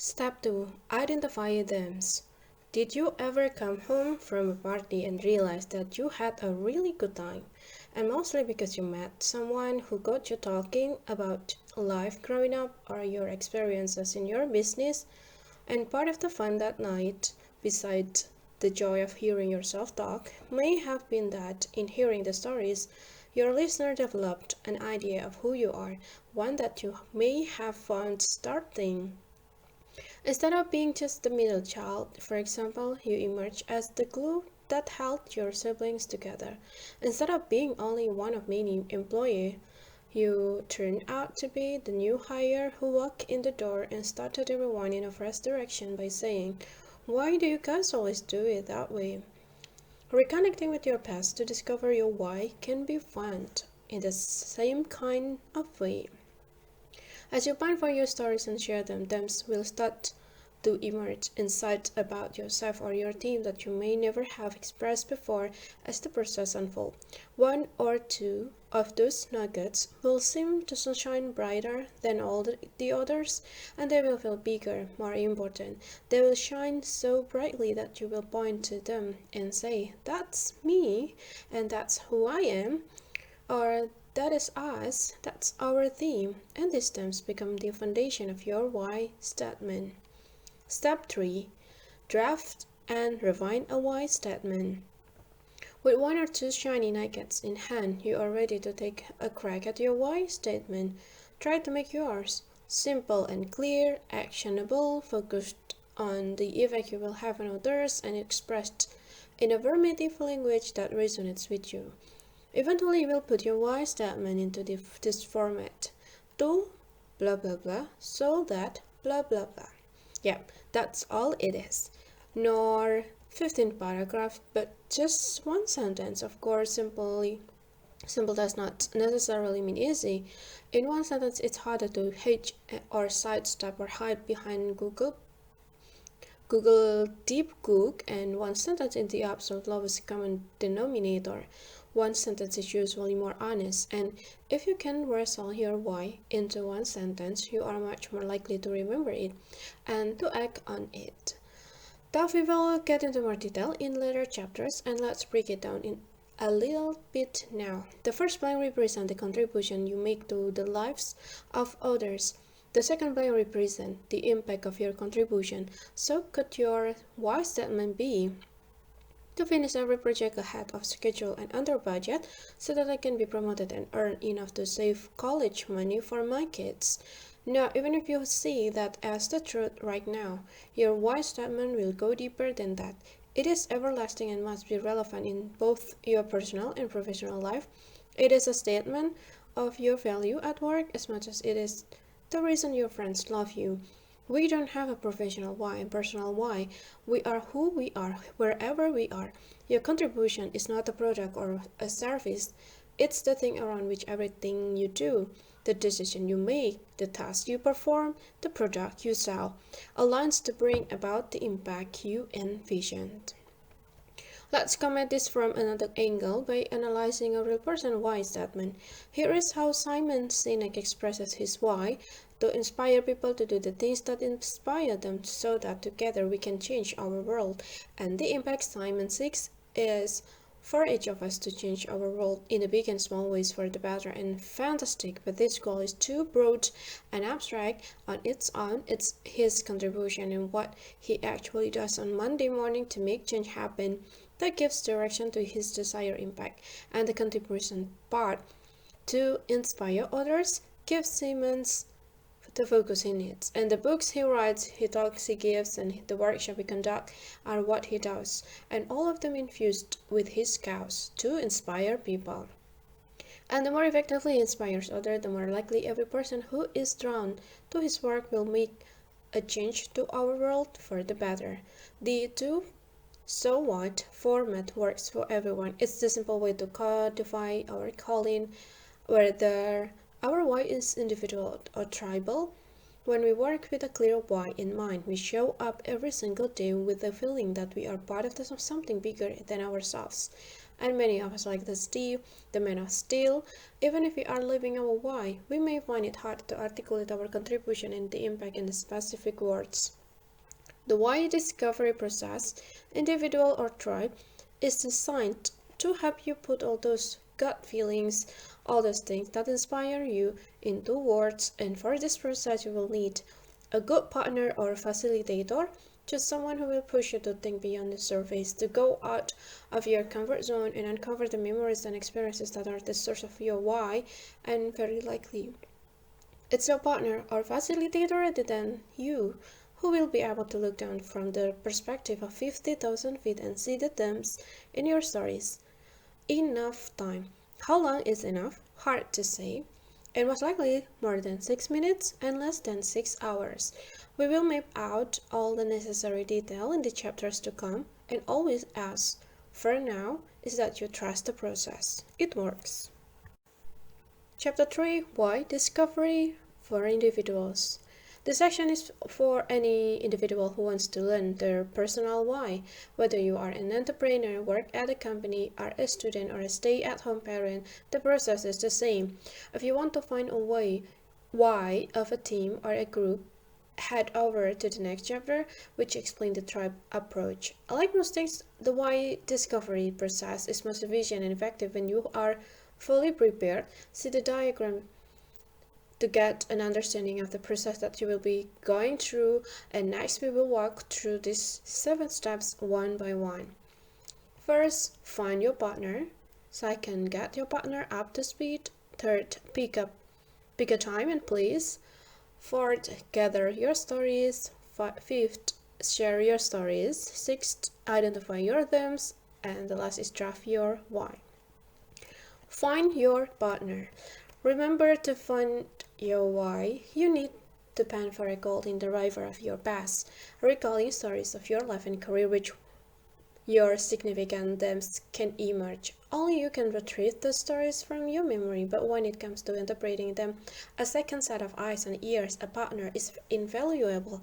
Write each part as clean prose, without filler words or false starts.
Step 2. Identify themes. Did you ever come home from a party and realize that you had a really good time? And mostly because you met someone who got you talking about life growing up or your experiences in your business. And part of the fun that night, besides the joy of hearing yourself talk, may have been that in hearing the stories, your listener developed an idea of who you are, one that you may have found starting. Instead of being just the middle child, for example, you emerge as the glue that held your siblings together. Instead of being only one of many employees, you turn out to be the new hire who walked in the door and started everyone in a fresh direction by saying, "Why do you guys always do it that way?" Reconnecting with your past to discover your why can be fun in the same kind of way. As you plan for your stories and share them, themes will start to emerge insights about yourself or your team that you may never have expressed before as the process unfolds. One or two of those nuggets will seem to shine brighter than all the others, and they will feel bigger, more important. They will shine so brightly that you will point to them and say, "That's me, and that's who I am," or "That is us, that's our theme," and these themes become the foundation of your why statement. Step 3. Draft and refine a why statement. With one or two shiny nuggets in hand, you are ready to take a crack at your why statement. Try to make yours simple and clear, actionable, focused on the effect you will have on others, and expressed in a verbatim language that resonates with you. Eventually, you will put your why statement into this format. To blah blah blah, so that blah blah blah. Yeah, that's all it is. Nor 15 paragraphs, but just one sentence. Of course, simple does not necessarily mean easy. In one sentence, it's harder to hedge or sidestep or hide behind Google Deep Cook, and one sentence is the absolute lowest common denominator. One sentence is usually more honest, and if you can wrestle your why into one sentence, you are much more likely to remember it and to act on it. That we will get into more detail in later chapters, and let's break it down in a little bit now. The first blank represents the contribution you make to the lives of others. The second blank represents the impact of your contribution. So could your why statement be: to finish every project ahead of schedule and under budget so that I can be promoted and earn enough to save college money for my kids. Now, even if you see that as the truth right now, your why statement will go deeper than that. It is everlasting and must be relevant in both your personal and professional life. It is a statement of your value at work as much as it is the reason your friends love you. We don't have a professional why and personal why. We are who we are, wherever we are. Your contribution is not a product or a service. It's the thing around which everything you do, the decision you make, the task you perform, the product you sell, aligns to bring about the impact you envisioned. Let's come at this from another angle by analyzing a real person why statement. Here is how Simon Sinek expresses his why: to inspire people to do the things that inspire them so that together we can change our world. And the impact Simon seeks is for each of us to change our world in the big and small ways for the better, and fantastic, but this goal is too broad and abstract on its own. It's his contribution and what he actually does on Monday morning to make change happen that gives direction to his desired impact, and the contribution part to inspire others gives Simmons the focus he needs. And the books he writes, he talks he gives, and the workshop he conducts are what he does, and all of them infused with his cause to inspire people. And the more effectively he inspires others, the more likely every person who is drawn to his work will make a change to our world for the better. The two so what format works for everyone. It's the simple way to codify our calling, whether our why is individual or tribal. When we work with a clear why in mind, we show up every single day with the feeling that we are part of something bigger than ourselves. and many of us like the Steve, the man of steel. Even if we are living our why, we may find it hard to articulate our contribution and the impact in the specific words. The why discovery process, individual or tribe, is designed to help you put all those gut feelings, all those things that inspire you into words, and for this process you will need a good partner or facilitator, just someone who will push you to think beyond the surface, to go out of your comfort zone and uncover the memories and experiences that are the source of your why, and very likely it's your partner or facilitator rather than you who will be able to look down from the perspective of 50,000 feet and see the gems in your stories. Enough time. How long is enough? Hard to say. And most likely more than 6 minutes and less than 6 hours. We will map out all the necessary detail in the chapters to come, and always ask for now is that you trust the process. It works. Chapter 3: Why Discovery for Individuals. This section is for any individual who wants to learn their personal why. Whether you are an entrepreneur, work at a company, are a student, or a stay-at-home parent, the process is the same. If you want to find a why of a team or a group, head over to the next chapter, which explains the tribe approach. Like most things, the why discovery process is most efficient and effective when you are fully prepared. See the diagram to get an understanding of the process that you will be going through, and next we will walk through these 7 steps one by one. First, find your partner. Second, get your partner up to speed. Third, pick a time and place. Fourth, gather your stories. Fifth, share your stories. Sixth, identify your themes. And the last is draft your why. Find your partner. Remember to find your why. You need to pen for a golden driver of your past, recalling stories of your life and career which your significant themes can emerge. Only you can retrieve the stories from your memory, but when it comes to interpreting them, a second set of eyes and ears, a partner, is invaluable.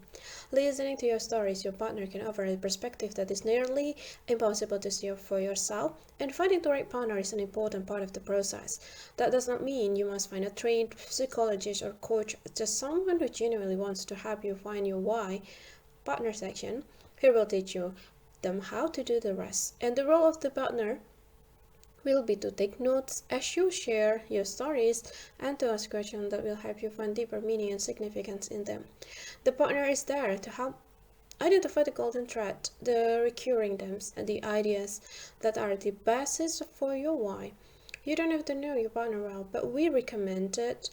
Listening to your stories, your partner can offer a perspective that is nearly impossible to see for yourself, and finding the right partner is an important part of the process. That does not mean you must find a trained psychologist or coach, just someone who genuinely wants to help you find your why. Partner section. Here will teach you them how to do the rest. And the role of the partner will be to take notes as you share your stories and to ask questions that will help you find deeper meaning and significance in them. The partner is there to help identify the golden thread, the recurring themes, and the ideas that are the basis for your why. You don't have to know your partner well, but we recommended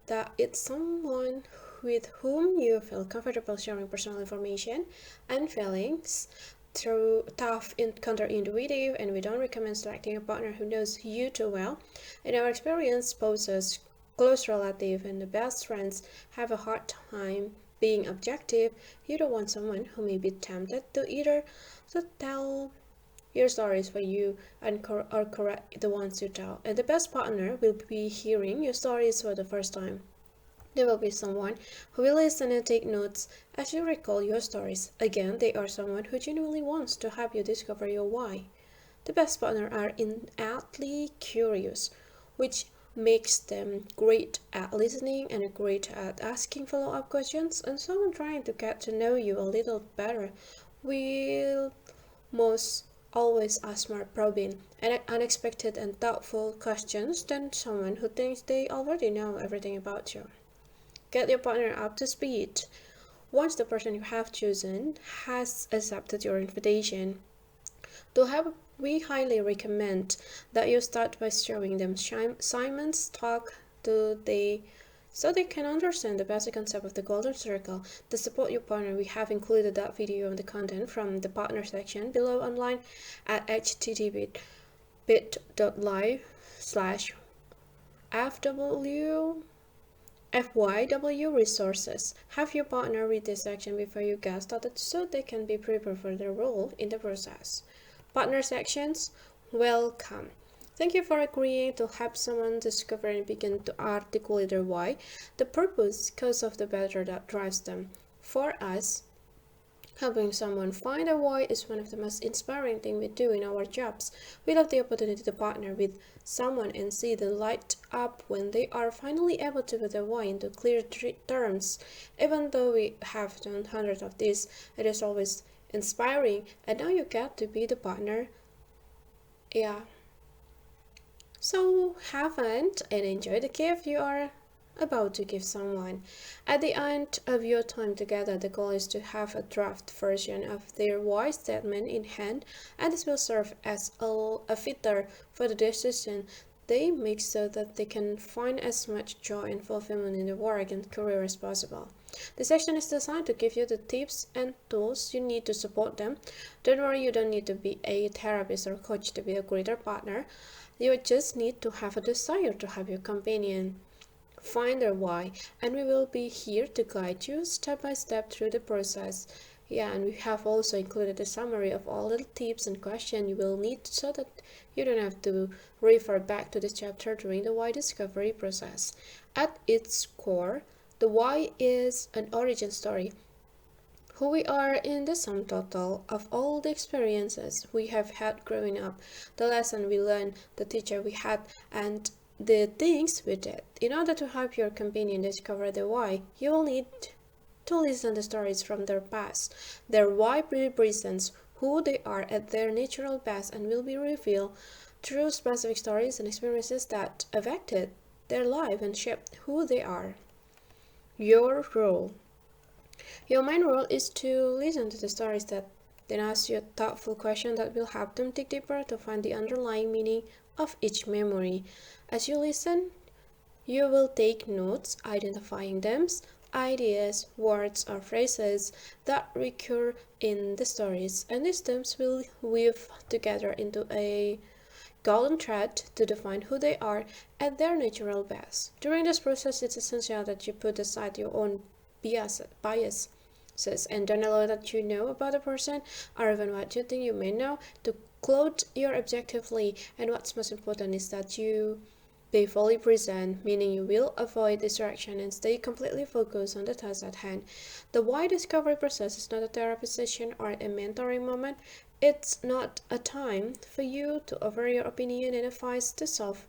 that it's someone with whom you feel comfortable sharing personal information and feelings through tough counterintuitive, and we don't recommend selecting a partner who knows you too well. In our experience, spouses, close relatives, and the best friends have a hard time being objective. You don't want someone who may be tempted to either to tell your stories for you and or correct the ones you tell. And the best partner will be hearing your stories for the first time. There will be someone who will listen and take notes as you recall your stories. Again, they are someone who genuinely wants to help you discover your why. The best partner are innately curious, which makes them great at listening and great at asking follow-up questions, and someone trying to get to know you a little better will most always ask more probing and unexpected and thoughtful questions than someone who thinks they already know everything about you. Get your partner up to speed. Once the person you have chosen has accepted your invitation to have, we highly recommend that you start by showing them Simon's talk so they can understand the basic concept of the golden circle. To support your partner, we have included that video and the content from the partner section below online at http://bit.ly/FYW resources. Have your partner read this section before you get started so they can be prepared for their role in the process. Partner sections, welcome. Thank you for agreeing to help someone discover and begin to articulate their why, the purpose, cause of the better that drives them. For us, Helping someone find a why is one of the most inspiring things we do in our jobs. We love the opportunity to partner with someone and see the light up when they are finally able to put a why into clear terms. Even though we have done hundreds of these, it is always inspiring, and now you get to be the partner. Yeah. So have fun and enjoy the gift you are about to give someone. At the end of your time together, the goal is to have a draft version of their why statement in hand, and this will serve as a filter for the decision they make so that they can find as much joy and fulfillment in their work and career as possible. The section is designed to give you the tips and tools you need to support them. Don't worry, you don't need to be a therapist or coach to be a greater partner. You just need to have a desire to have your companion find their why, and we will be here to guide you step by step through the process. Yeah, and we have also included a summary of all the tips and questions you will need so that you don't have to refer back to this chapter during the why discovery process. At its core, the why is an origin story, who we are in the sum total of all the experiences we have had growing up, the lesson we learned, the teacher we had, and the things we did. In order to help your companion discover the why, you will need to listen to stories from their past. Their why represents who they are at their natural best and will be revealed through specific stories and experiences that affected their life and shaped who they are. Your role. Your main role is to listen to the stories that then ask you a thoughtful question that will help them dig deeper to find the underlying meaning of each memory. As you listen, you will take notes identifying themes, ideas, words, or phrases that recur in the stories, and these themes will weave together into a golden thread to define who they are at their natural best. During this process, it's essential that you put aside your own biases and don't allow that you know about a person or even what you think you may know to cloud your objectively. And what's most important is that you be fully present, meaning you will avoid distraction and stay completely focused on the task at hand. The why discovery process is not a therapy session or a mentoring moment. It's not a time for you to offer your opinion and advice to solve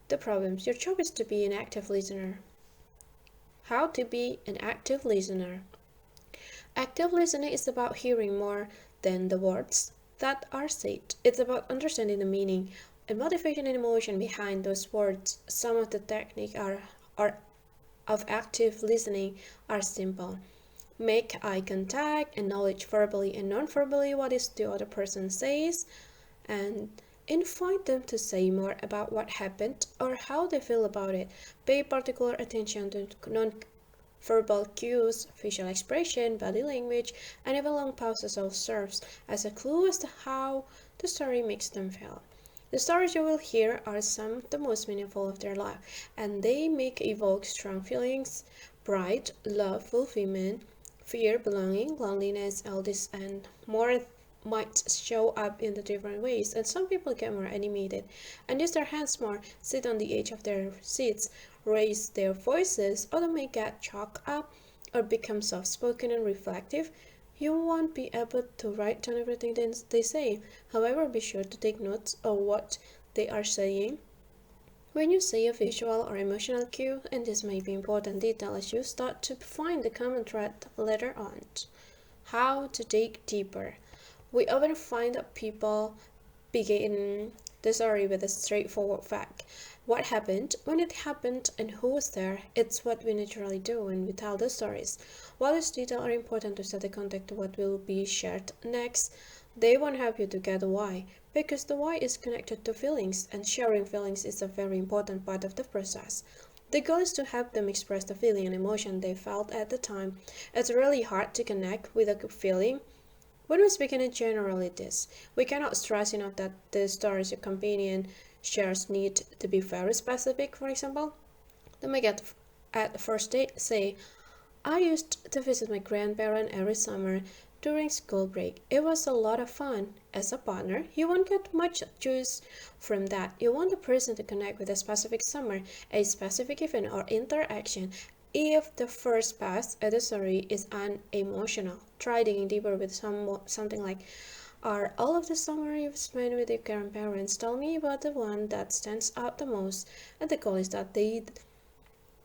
the problems. Your job is to be an active listener. How to be an active listener? Active listening is about hearing more than the words that are said. It's about understanding the meaning and motivation and emotion behind those words. Some of the techniques of active listening are simple. Make eye contact, acknowledge verbally and non-verbally what is the other person says, and invite them to say more about what happened or how they feel about it. Pay particular attention to non-verbal cues, facial expression, body language, and even long pauses all serves as a clue as to how the story makes them feel. The stories you will hear are some of the most meaningful of their life, and they make evoke strong feelings: pride, love, fulfillment, fear, belonging, loneliness, all this and more might show up in the different ways, and some people get more animated and use their hands more, sit on the edge of their seats, raise their voices, or they may get choked up or become soft-spoken and reflective. You won't be able to write down everything they say. However, be sure to take notes of what they are saying when you see a visual or emotional cue, and this may be important detail as you start to find the common thread later on. How to dig deeper. We often find that people begin the story with a straightforward fact. What happened, when it happened, and who was there. It's what we naturally do when we tell the stories. While these details are important to set the context to what will be shared next, they won't help you to get the why, because the why is connected to feelings, and sharing feelings is a very important part of the process. The goal is to help them express the feeling and emotion they felt at the time. It's really hard to connect with a feeling when we speak in generalities. We cannot stress enough that the stories your companion shares need to be very specific. For example, they may get at first date say, I used to visit my grandparents every summer during school break. It was a lot of fun. As a partner, you won't get much juice from that. You want the person to connect with a specific summer, a specific event or interaction. If the first pass at the story is unemotional, try digging deeper with something like, are all of the summer you've spent with your grandparents, tell me about the one that stands out the most. And the goal is that they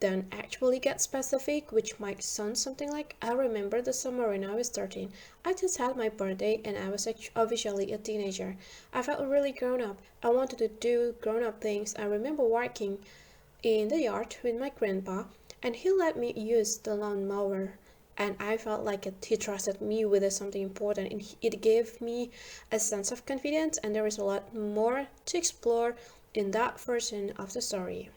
then actually get specific, which might sound something like, I remember the summer when I was 13. I just had my birthday and I was officially a teenager. I felt really grown up. I wanted to do grown up things. I remember working in the yard with my grandpa, and he let me use the lawnmower. And I felt like he trusted me with something important, and it gave me a sense of confidence. And there is a lot more to explore in that version of the story.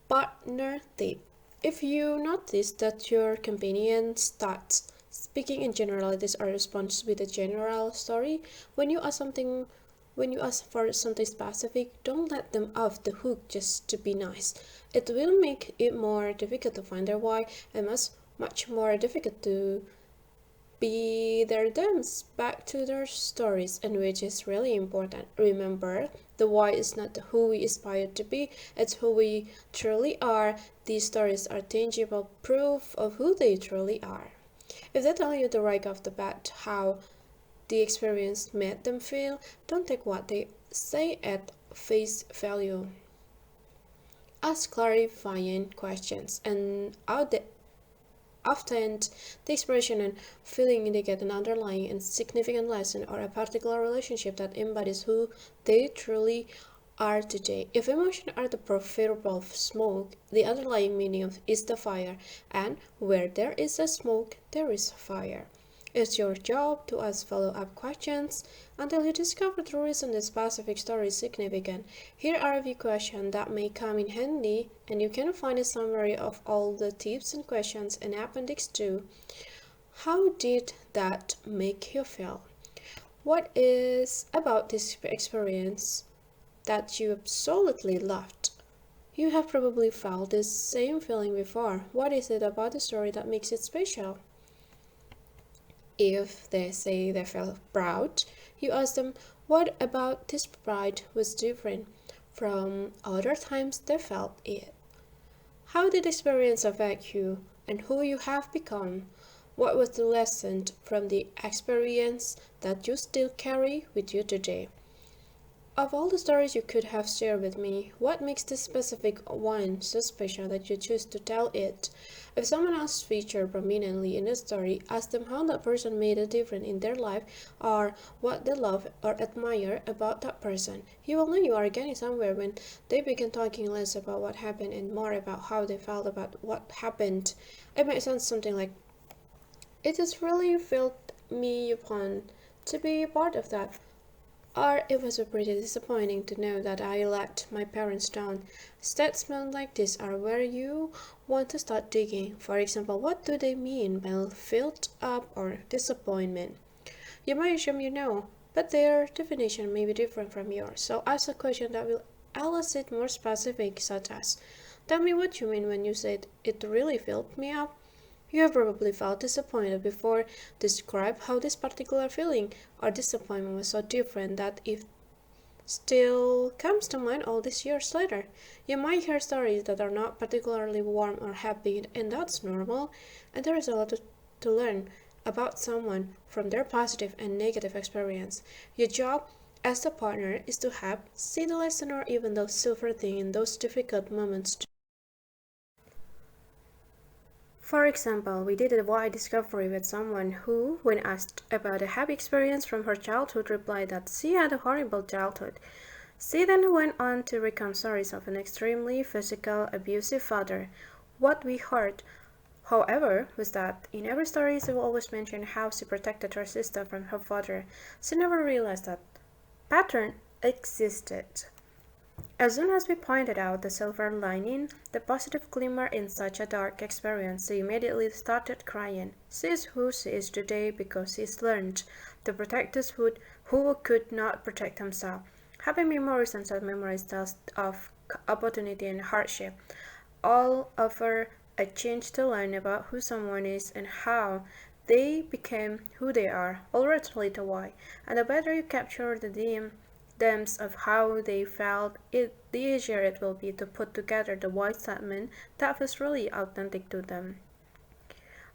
Partner tip. If you notice that your companion starts speaking in generalities or responds with a general story, when you ask for something specific, don't let them off the hook just to be nice. It will make it more difficult to find their why and much more difficult to be their dams back to their stories, and which is really important. Remember, the why is not who we aspire to be, it's who we truly are. These stories are tangible proof of who they truly are. If they tell you the right off the bat how the experience made them feel, don't take what they say at face value. Ask clarifying questions, and often the expression and feeling indicate an underlying and significant lesson or a particular relationship that embodies who they truly are today. If emotions are the preferable smoke, the underlying meaning is the fire, and where there is a smoke, there is fire. It's your job to ask follow-up questions until you discover the reason the specific story is significant. Here are a few questions that may come in handy, and you can find a summary of all the tips and questions in Appendix 2. How did that make you feel? What is about this experience that you absolutely loved? You have probably felt this same feeling before. What is it about the story that makes it special? If they say they felt proud, you ask them what about this pride was different from other times they felt it. How did the experience affect you and who you have become? What was the lesson from the experience that you still carry with you today? Of all the stories you could have shared with me, what makes this specific one so special that you choose to tell it? If someone else featured prominently in the story, ask them how that person made a difference in their life or what they love or admire about that person. You will know you are getting somewhere when they begin talking less about what happened and more about how they felt about what happened. It might sound something like, it has really filled me upon to be a part of that. Or it was pretty disappointing to know that I let my parents down. Statements like this are where you want to start digging. For example, what do they mean by filled up or disappointment? You might assume you know, but their definition may be different from yours. So ask a question that will elicit more specific, such as, tell me what you mean when you said it really filled me up. You have probably felt disappointed before. Describe how this particular feeling or disappointment was so different that it still comes to mind all these years later. You might hear stories that are not particularly warm or happy, and that's normal. And there is a lot to learn about someone from their positive and negative experience. Your job as the partner is to help see the lesson or even those silver thing in those difficult moments. For example, we did a wide discovery with someone who, when asked about a happy experience from her childhood, replied that she had a horrible childhood. She then went on to recount stories of an extremely physical, abusive father. What we heard, however, was that in every story she will always mention how she protected her sister from her father. She never realized that pattern existed. As soon as we pointed out the silver lining, the positive glimmer in such a dark experience, she immediately started crying. She is who she is today because she's learned to protect those who could not protect themselves. Happy memories and sad memories tell of opportunity and hardship. All offer a chance to learn about who someone is and how they became who they are, all relate to why. And the better you capture the depths of how they felt, the easier it will be to put together the why statement that feels really authentic to them.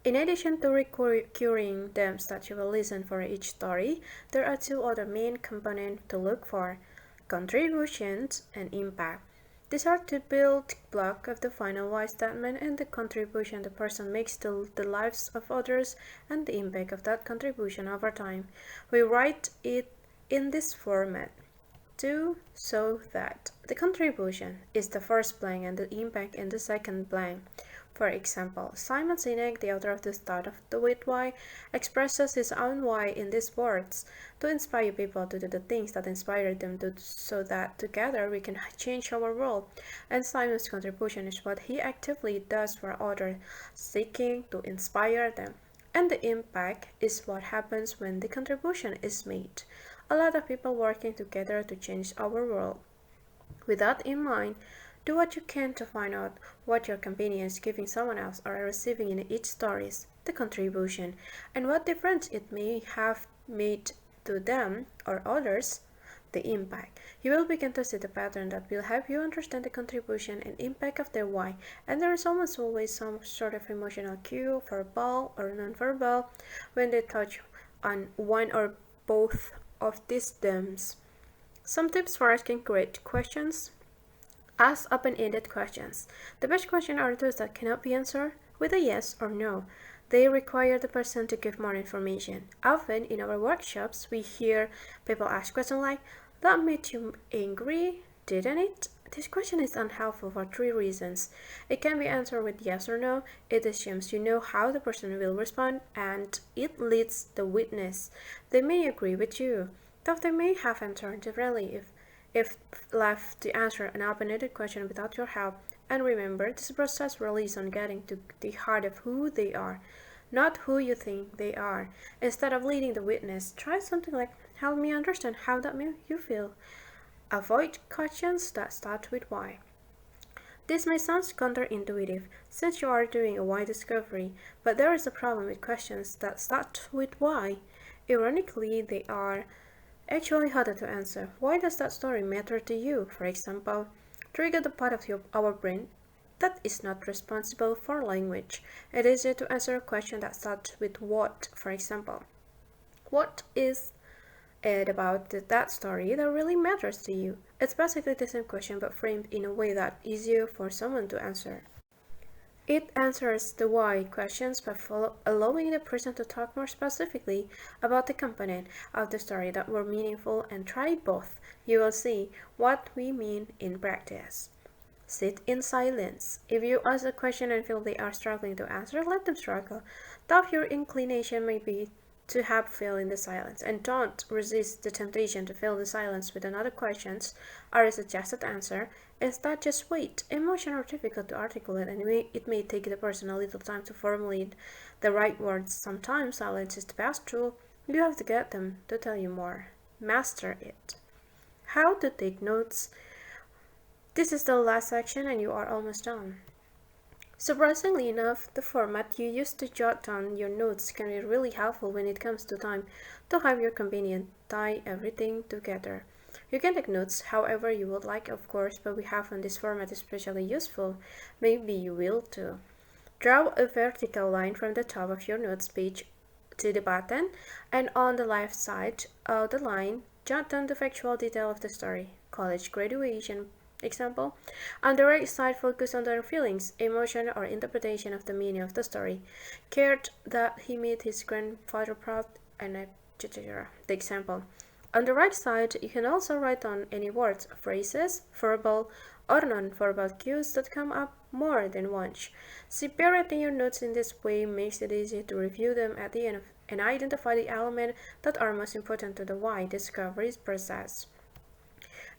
In addition to recurring themes that you will listen for each story, there are two other main components to look for: contributions and impact. These are the building block of the final why statement and the contribution the person makes to the lives of others and the impact of that contribution over time. We write it in this format: to, so that. The contribution is the first blank and the impact in the second blank. For example, Simon Sinek, the author of The Start of the With Why, expresses his own why in these words: to inspire people to do the things that inspire them to, so that together we can change our world. And Simon's contribution is what he actively does for others, seeking to inspire them. And the impact is what happens when the contribution is made. A lot of people working together to change our world. With that in mind, do what you can to find out what your companion is giving someone else or receiving in each story, the contribution, and what difference it may have made to them or others, the impact. You will begin to see the pattern that will help you understand the contribution and impact of their why, and there is almost always some sort of emotional cue, verbal or non-verbal, when they touch on one or both of these themes. Some tips for asking great questions. Ask open-ended questions. The best questions are those that cannot be answered with a yes or no. They require the person to give more information. Often in our workshops, we hear people ask questions like, "That made you angry, didn't it?" This question is unhelpful for three reasons. It can be answered with yes or no. It assumes you know how the person will respond, and it leads the witness. They may agree with you, though they may have answered differently if left to answer an open-ended question without your help. And remember, this process relies on getting to the heart of who they are, not who you think they are. Instead of leading the witness, try something like, "Help me understand how that made you feel." Avoid questions that start with why. This may sound counterintuitive, since you are doing a why discovery, but there is a problem with questions that start with why. Ironically, they are actually harder to answer. Why does that story matter to you, for example? Trigger the part of our brain that is not responsible for language. It is easier to answer a question that starts with what, for example. What is it about that story that really matters to you? It's basically the same question but framed in a way that's easier for someone to answer. It answers the why questions by allowing the person to talk more specifically about the component of the story that were meaningful, and try both. You will see what we mean in practice. Sit in silence. If you ask a question and feel they are struggling to answer, let them struggle. Though your inclination may be to have fill in the silence, and don't resist the temptation to fill the silence with another question or a suggested answer. Instead, just wait. Emotions are difficult to articulate, and it may take the person a little time to formulate the right words. Sometimes silence is the best tool. You have to get them to tell you more. Master it. How to take notes. This is the last section and you are almost done. Surprisingly enough, the format you use to jot down your notes can be really helpful when it comes to time to have your companion tie everything together. You can take notes however you would like, of course, but we have found this format especially useful. Maybe you will too. Draw a vertical line from the top of your notes page to the bottom, and on the left side of the line, jot down the factual detail of the story. College graduation example. On the right side, focus on their feelings, emotion, or interpretation of the meaning of the story. Cared that he made his grandfather proud, and etc. The example. On the right side, you can also write down any words, phrases, verbal or non-verbal cues that come up more than once. Separating your notes in this way makes it easy to review them at the end and identify the elements that are most important to the why discovery process.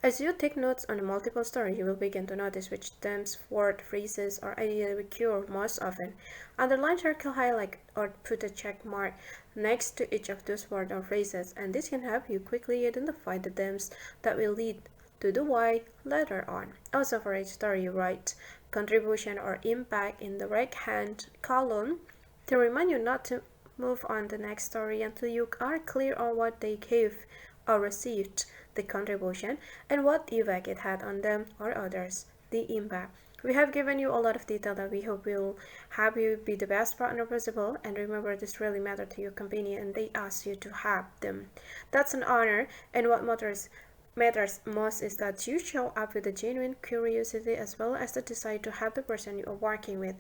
As you take notes on a multiple story, you will begin to notice which themes, words, phrases, or ideas recur most often. Underline, circle, highlight, or put a check mark next to each of those words or phrases, and this can help you quickly identify the themes that will lead to the why later on. Also, for each story, you write contribution or impact in the right-hand column to remind you not to move on to the next story until you are clear on what they gave or received the contribution, and what effect it had on them or others, the impact. We have given you a lot of detail that we hope will help you be the best partner possible, and remember this really matters to your company and they ask you to have them. That's an honor, and what matters most is that you show up with a genuine curiosity as well as the desire to help the person you are working with.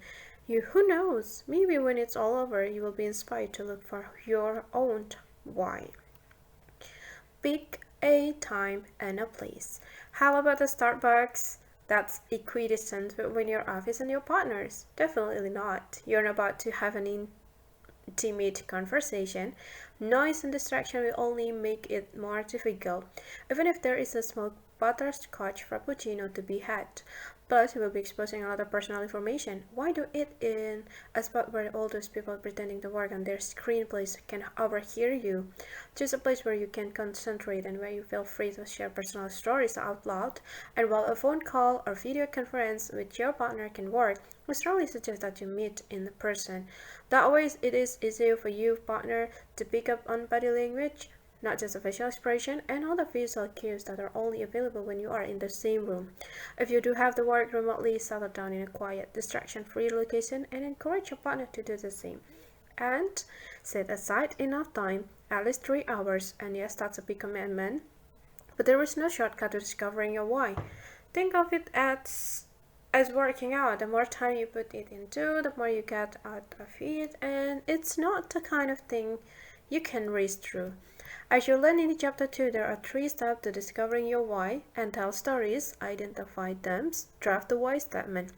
Who knows, maybe when it's all over you will be inspired to look for your own why. Pick a time and a place. How about the Starbucks? That's equidistant between your office and your partners. Definitely not. You're about to have an intimate conversation. Noise and distraction will only make it more difficult, even if there is a small butterscotch frappuccino to be had. Plus, you will be exposing a lot of personal information. Why do it in a spot where all those people pretending to work on their screenplays can overhear you? Choose a place where you can concentrate and where you feel free to share personal stories out loud. And while a phone call or video conference with your partner can work, we strongly suggest that you meet in person. That way, it is easier for you, partner, to pick up on body language, not just a facial expression, and all the visual cues that are only available when you are in the same room. If you do have to work remotely, settle down in a quiet, distraction-free location and encourage your partner to do the same. And set aside enough time, at least 3 hours, and yes, that's a big commitment, but there is no shortcut to discovering your why. Think of it as working out. The more time you put it into, the more you get out of it, and it's not the kind of thing you can race through. As you learn in chapter 2, there are 3 steps to discovering your why: and tell stories, identify them, draft the why statement.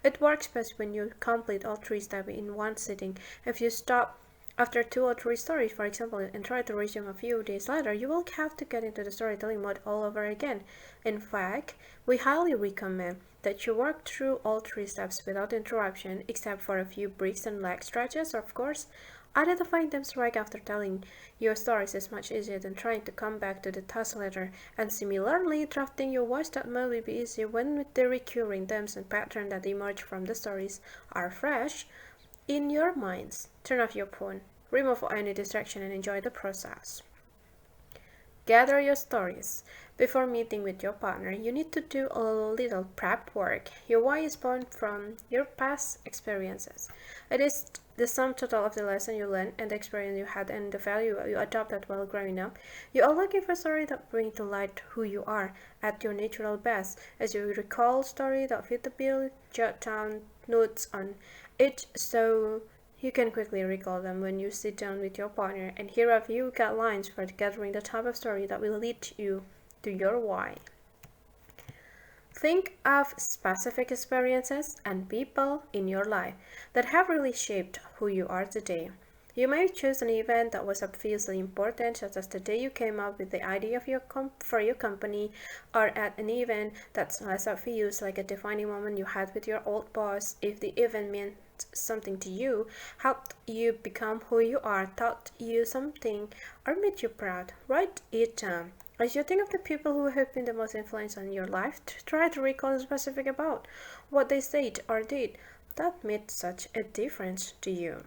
It works best when you complete all 3 steps in one sitting. If you stop after 2 or 3 stories, for example, and try to resume a few days later, you will have to get into the storytelling mode all over again. In fact, we highly recommend that you work through all 3 steps without interruption, except for a few breaks and leg stretches, of course. Identifying them right after telling your stories is much easier than trying to come back to the task later, and similarly, drafting your why statement will be easier when the recurring themes and patterns that emerge from the stories are fresh in your minds. Turn off your phone, remove any distraction, and enjoy the process. Gather your stories. Before meeting with your partner, you need to do a little prep work. Your why is born from your past experiences. It is the sum total of the lesson you learned and the experience you had and the value you adopted while growing up. You are looking for stories that bring to light who you are at your natural best. As you recall stories that fit the bill, jot down notes on each so you can quickly recall them when you sit down with your partner, and here are a few guidelines for gathering the type of story that will lead you to your why. Think of specific experiences and people in your life that have really shaped who you are today. You may choose an event that was obviously important, such as the day you came up with the idea for your company, or at an event that's less obvious, like a defining moment you had with your old boss. If the event meant something to you, helped you become who you are, taught you something, or made you proud, write it down. As you think of the people who have been the most influential in your life, try to recall specific about what they said or did that made such a difference to you.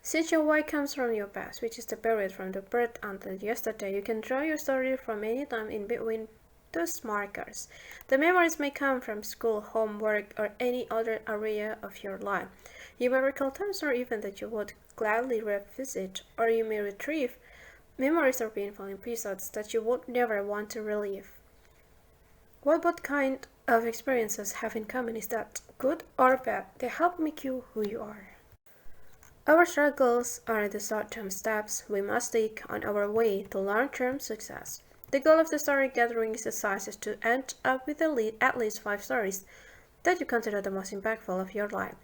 Since your why comes from your past, which is the period from the birth until yesterday, you can draw your story from any time in between those markers. The memories may come from school, homework, or any other area of your life. You may recall times or events that you would gladly revisit, or you may retrieve memories or painful episodes that you would never want to relive. What both kind of experiences have in common is that, good or bad, they help make you who you are. Our struggles are the short-term steps we must take on our way to long-term success. The goal of the story gathering exercise is to end up with at least 5 stories that you consider the most impactful of your life.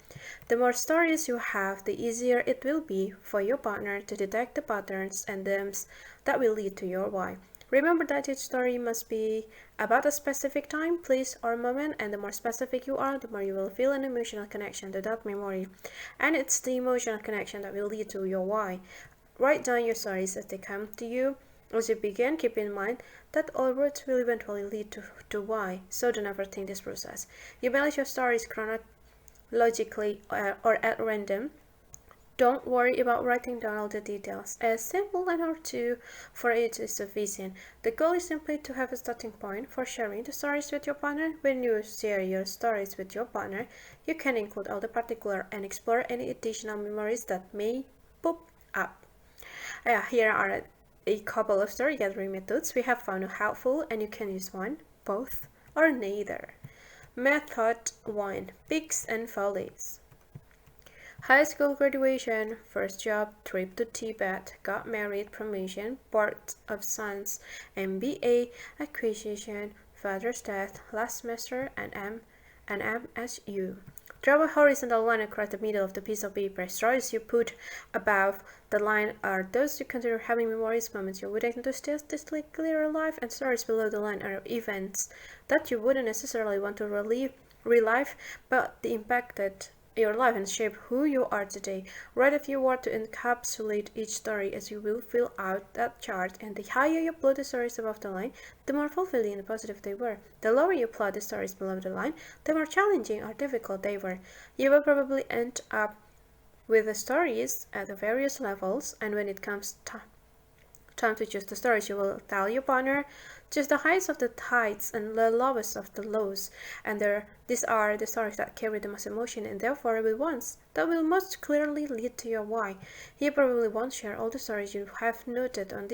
The more stories you have, the easier it will be for your partner to detect the patterns and themes that will lead to your why. Remember that each story must be about a specific time, place, or moment, and the more specific you are, the more you will feel an emotional connection to that memory. And it's the emotional connection that will lead to your why. Write down your stories as they come to you. As you begin, keep in mind that all roads will eventually lead to why, so don't overthink this process. You balance your stories chronologically or at random. Don't worry about writing down all the details. A simple line or two for each is sufficient. The goal is simply to have a starting point for sharing the stories with your partner. When you share your stories with your partner, you can include all the particulars and explore any additional memories that may pop up. Here are a couple of story gathering methods we have found helpful, and you can use one, both, or neither. Method 1. Peaks and valleys. High school graduation, first job, trip to Tibet, got married, promotion, birth of sons, MBA, acquisition, father's death, last semester, and MSU. Draw a horizontal line across the middle of the piece of paper. Stories you put above the line are those you consider happy memories, moments you would enthusiastically relive, and stories below the line are events that you wouldn't necessarily want to relive, but they impacted your life and shape who you are today. Write a few words to encapsulate each story as you will fill out that chart, and the higher you plot the stories above the line, the more fulfilling and positive they were. The lower you plot the stories below the line, the more challenging or difficult they were. You will probably end up with the stories at the various levels, and when it comes time to choose the stories, you will tell your partner, choose the highest of the heights and the lowest of the lows, and these are the stories that carry the most emotion and therefore the ones that will most clearly lead to your why. You probably won't share all the stories you have noted on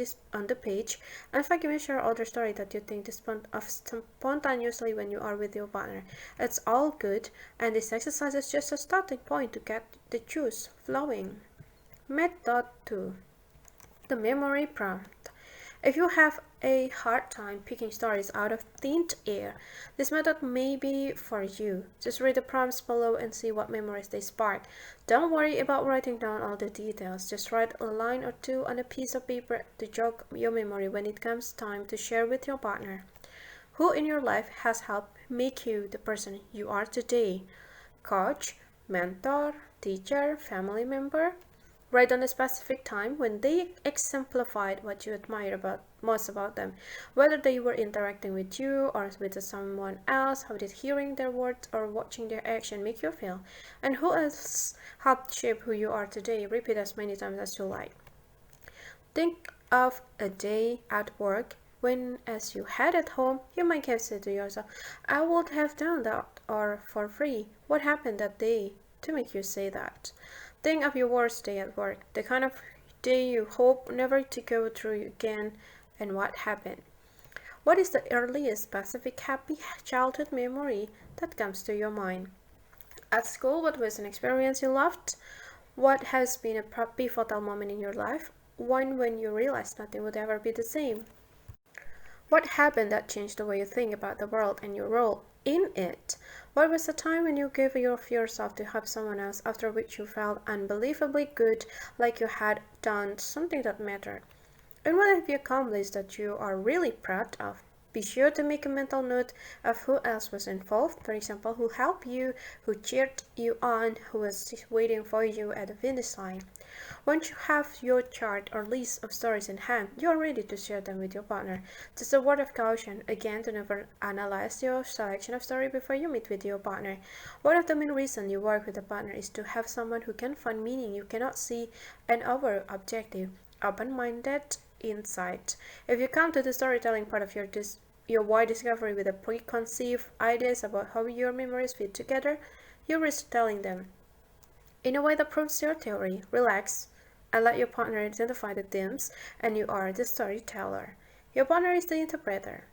the page. In fact, you may share all the stories that you think spontaneously when you are with your partner. It's all good, and this exercise is just a starting point to get the juice flowing. Method 2. The memory prompt. If you have a hard time picking stories out of thin air, this method may be for you. Just read the prompts below and see what memories they spark. Don't worry about writing down all the details. Just write a line or two on a piece of paper to jog your memory when it comes time to share with your partner. Who in your life has helped make you the person you are today? Coach, mentor, teacher, family member? Write on a specific time when they exemplified what you admire most about them. Whether they were interacting with you or with someone else, how did hearing their words or watching their action make you feel? And who else helped shape who you are today? Repeat as many times as you like. Think of a day at work when, as you head at home, you might have said to yourself, I would have done that, or for free. What happened that day to make you say that? Think of your worst day at work, the kind of day you hope never to go through again, and what happened. What is the earliest specific happy childhood memory that comes to your mind? At school, what was an experience you loved? What has been a pivotal moment in your life? One when you realized nothing would ever be the same. What happened that changed the way you think about the world and your role in it? What was the time when you gave of yourself to help someone else, after which you felt unbelievably good, like you had done something that mattered? And what have you accomplished that you are really proud of? Be sure to make a mental note of who else was involved, for example, who helped you, who cheered you on, who was waiting for you at the finish line. Once you have your chart or list of stories in hand, you are ready to share them with your partner. Just a word of caution, again, to never analyze your selection of stories before you meet with your partner. One of the main reasons you work with a partner is to have someone who can find meaning you cannot see and over objective, open-minded insight. If you come to the storytelling part of your why discovery with a preconceived ideas about how your memories fit together, you risk telling them in a way that proves your theory. Relax and let your partner identify the themes, and you are the storyteller. Your partner is the interpreter.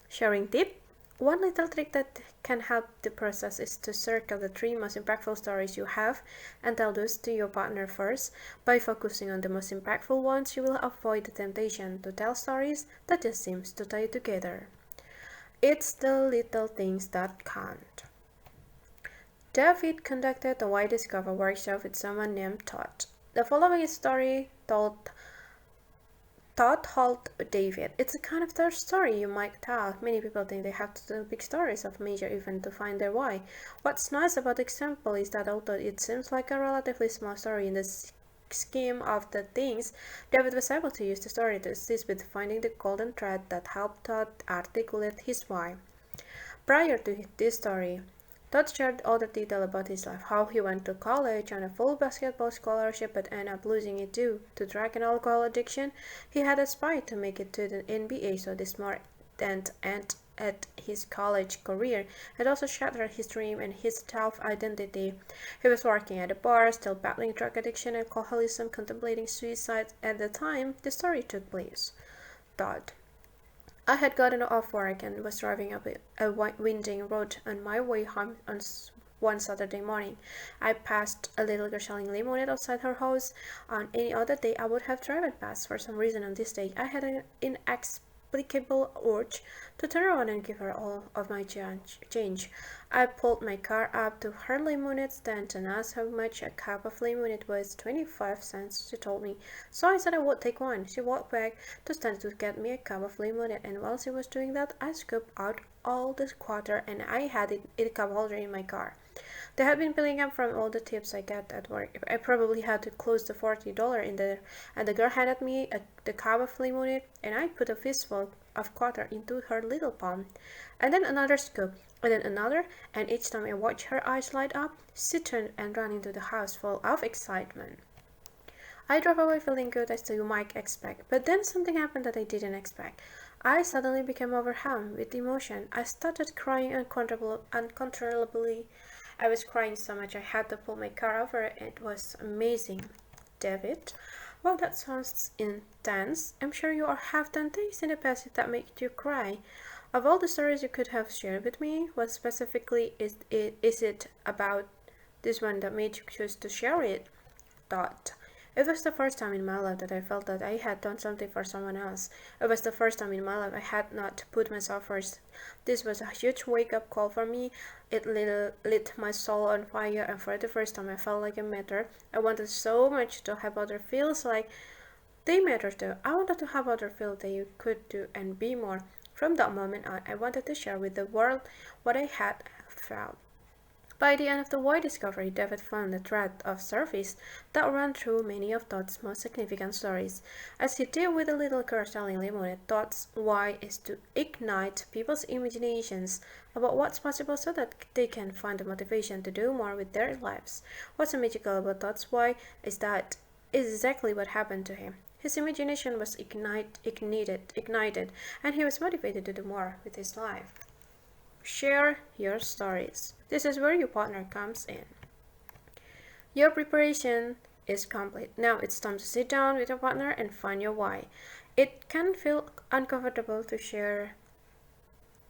Sharing tip. One little trick that can help the process is to circle the 3 most impactful stories you have and tell those to your partner first. By focusing on the most impactful ones, you will avoid the temptation to tell stories that just seems to tie together. It's the little things that count. David conducted a Why Discover workshop with someone named Todd. The following story told David. It's a kind of third story you might tell. Many people think they have to tell big stories of major events to find their why. What's nice about the example is that although it seems like a relatively small story in the scheme of the things, David was able to use the story to assist with finding the golden thread that helped Todd articulate his why. Prior to this story, Todd shared all the detail about his life, how he went to college on a full basketball scholarship but ended up losing it due to drug and alcohol addiction. He had aspired to make it to the NBA, so this more dent and at his college career had also shattered his dream and his self-identity. He was working at a bar, still battling drug addiction and alcoholism, contemplating suicide at the time the story took place. Todd. I had gotten off work and was driving up a winding road on my way home on one Saturday morning. I passed a little girl selling lemonade outside her house. On any other day, I would have driven past. For some reason, on this day, I had an inexplicable urge to turn around and give her all of my change. I pulled my car up to her lemonade stand and asked how much a cup of lemonade was. 25 cents, she told me. So I said I would take one. She walked back to stand to get me a cup of lemonade, and while she was doing that, I scooped out all the quarter and I had it in a cup holder in my car. They had been building up from all the tips I got at work. I probably had to close the $40 in there, and the girl handed me the cup of lemonade, and I put a fistful of quarter into her little palm, and then another scoop, and then another, and each time I watched her eyes light up, she turned and ran into the house full of excitement. I drove away feeling good as you might expect, but then something happened that I didn't expect. I suddenly became overwhelmed with emotion. I started crying uncontrollably. I was crying so much I had to pull my car over. It was amazing. David? Well, that sounds intense. I'm sure you have done things in the past that make you cry. Of all the stories you could have shared with me, what specifically is it about this one that made you choose to share it? Thought. It was the first time in my life that I felt that I had done something for someone else. It was the first time in my life I had not put myself first. This was a huge wake-up call for me. It lit my soul on fire, and for the first time I felt like a matter. I wanted so much to have others feel like they matter too. I wanted to have others feel they could do and be more. From that moment on, I wanted to share with the world what I had felt. By the end of the why discovery, David found a thread of surface that ran through many of Todd's most significant stories. As he did with the little girl selling lemonade, Todd's why is to ignite people's imaginations about what's possible so that they can find the motivation to do more with their lives. What's so magical about Todd's why is that is exactly what happened to him. His imagination was ignited, and he was motivated to do more with his life. Share your stories. This is where your partner comes in. Your preparation is complete. Now it's time to sit down with your partner and find your why. It can feel uncomfortable to share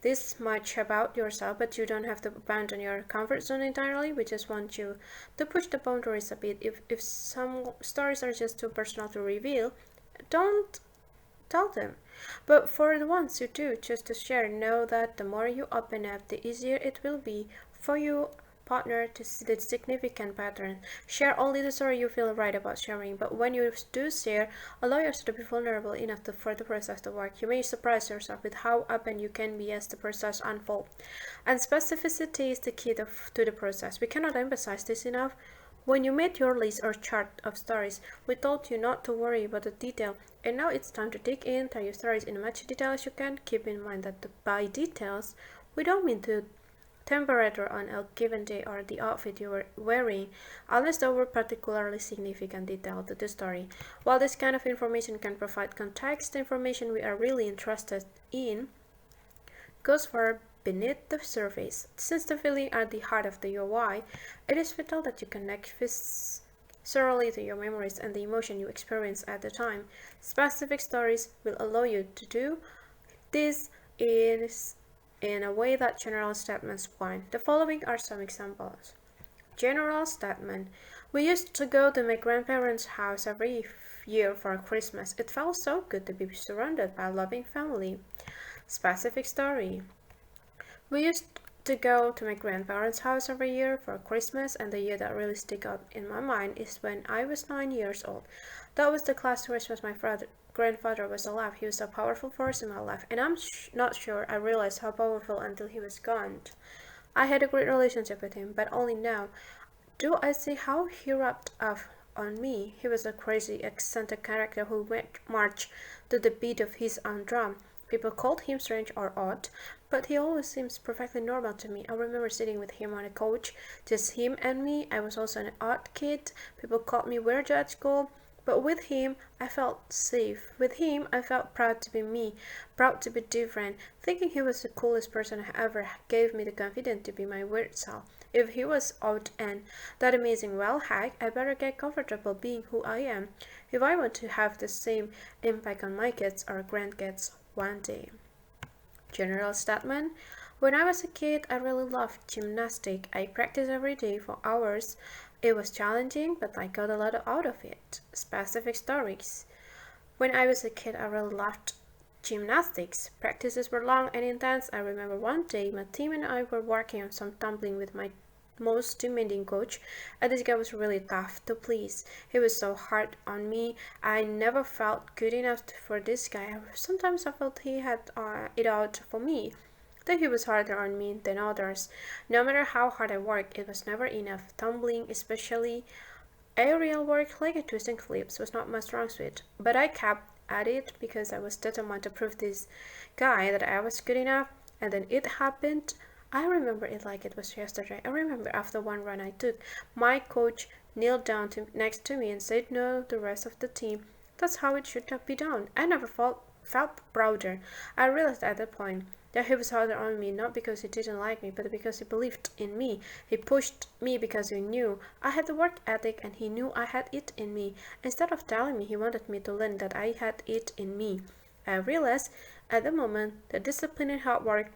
this much about yourself, but you don't have to abandon your comfort zone entirely. We just want you to push the boundaries a bit. If some stories are just too personal to reveal, don't tell them. But for the ones you do choose to share, know that the more you open up, the easier it will be for your partner to see the significant pattern. Share only the story you feel right about sharing, but when you do share, allow yourself to be vulnerable enough for the process to work. You may surprise yourself with how open you can be as the process unfolds. And specificity is the key to the process. We cannot emphasize this enough. When you made your list or chart of stories, we told you not to worry about the detail, and now it's time to dig in, tell your stories in as much detail as you can. Keep in mind that by details, we don't mean the temperature on a given day or the outfit you were wearing, unless there were particularly significant detail to the story. While this kind of information can provide context, the information we are really interested in goes far beneath the surface. Since the feeling at the heart of your why, it is vital that you connect viscerally to your memories and the emotion you experience at the time. Specific stories will allow you to do this in a way that general statements won't. The following are some examples. General statement. We used to go to my grandparents' house every year for Christmas. It felt so good to be surrounded by a loving family. Specific story. We used to go to my grandparents' house every year for Christmas, and the year that really stuck out in my mind is when I was 9 years old. That was the last Christmas my grandfather was alive. He was a powerful force in my life, and I'm not sure I realized how powerful until he was gone. I had a great relationship with him, but only now do I see how he rubbed off on me. He was a crazy, eccentric character who marched to the beat of his own drum. People called him strange or odd, but he always seems perfectly normal to me. I remember sitting with him on a couch, just him and me. I was also an odd kid. People called me weirdo at school. But with him, I felt safe. With him, I felt proud to be me, proud to be different, thinking he was the coolest person who ever gave me the confidence to be my weird self. If he was out and that amazing well hack, I better get comfortable being who I am if I want to have the same impact on my kids or grandkids one day. General statement. When I was a kid, I really loved gymnastics. I practiced every day for hours. It was challenging, but I got a lot out of it. Specific stories. When I was a kid, I really loved gymnastics. Practices were long and intense. I remember one day my team and I were working on some tumbling with my most demanding coach, and this guy was really tough to please. He was so hard on me. I never felt good enough for this guy. Sometimes I felt he had it out for me, that he was harder on me than others. No matter how hard I worked, it was never enough. Tumbling, especially aerial work like a twisting flips, was not my strong suit, but I kept at it because I was determined to prove this guy that I was good enough, and then it happened. I remember it like it was yesterday. I remember after one run I took, my coach kneeled down next to me and said no to the rest of the team. That's how it should be done. I never felt prouder. I realized at that point that he was harder on me not because he didn't like me, but because he believed in me. He pushed me because he knew I had the work ethic and he knew I had it in me. Instead of telling me he wanted me to learn that I had it in me, I realized at the moment that discipline and hard work,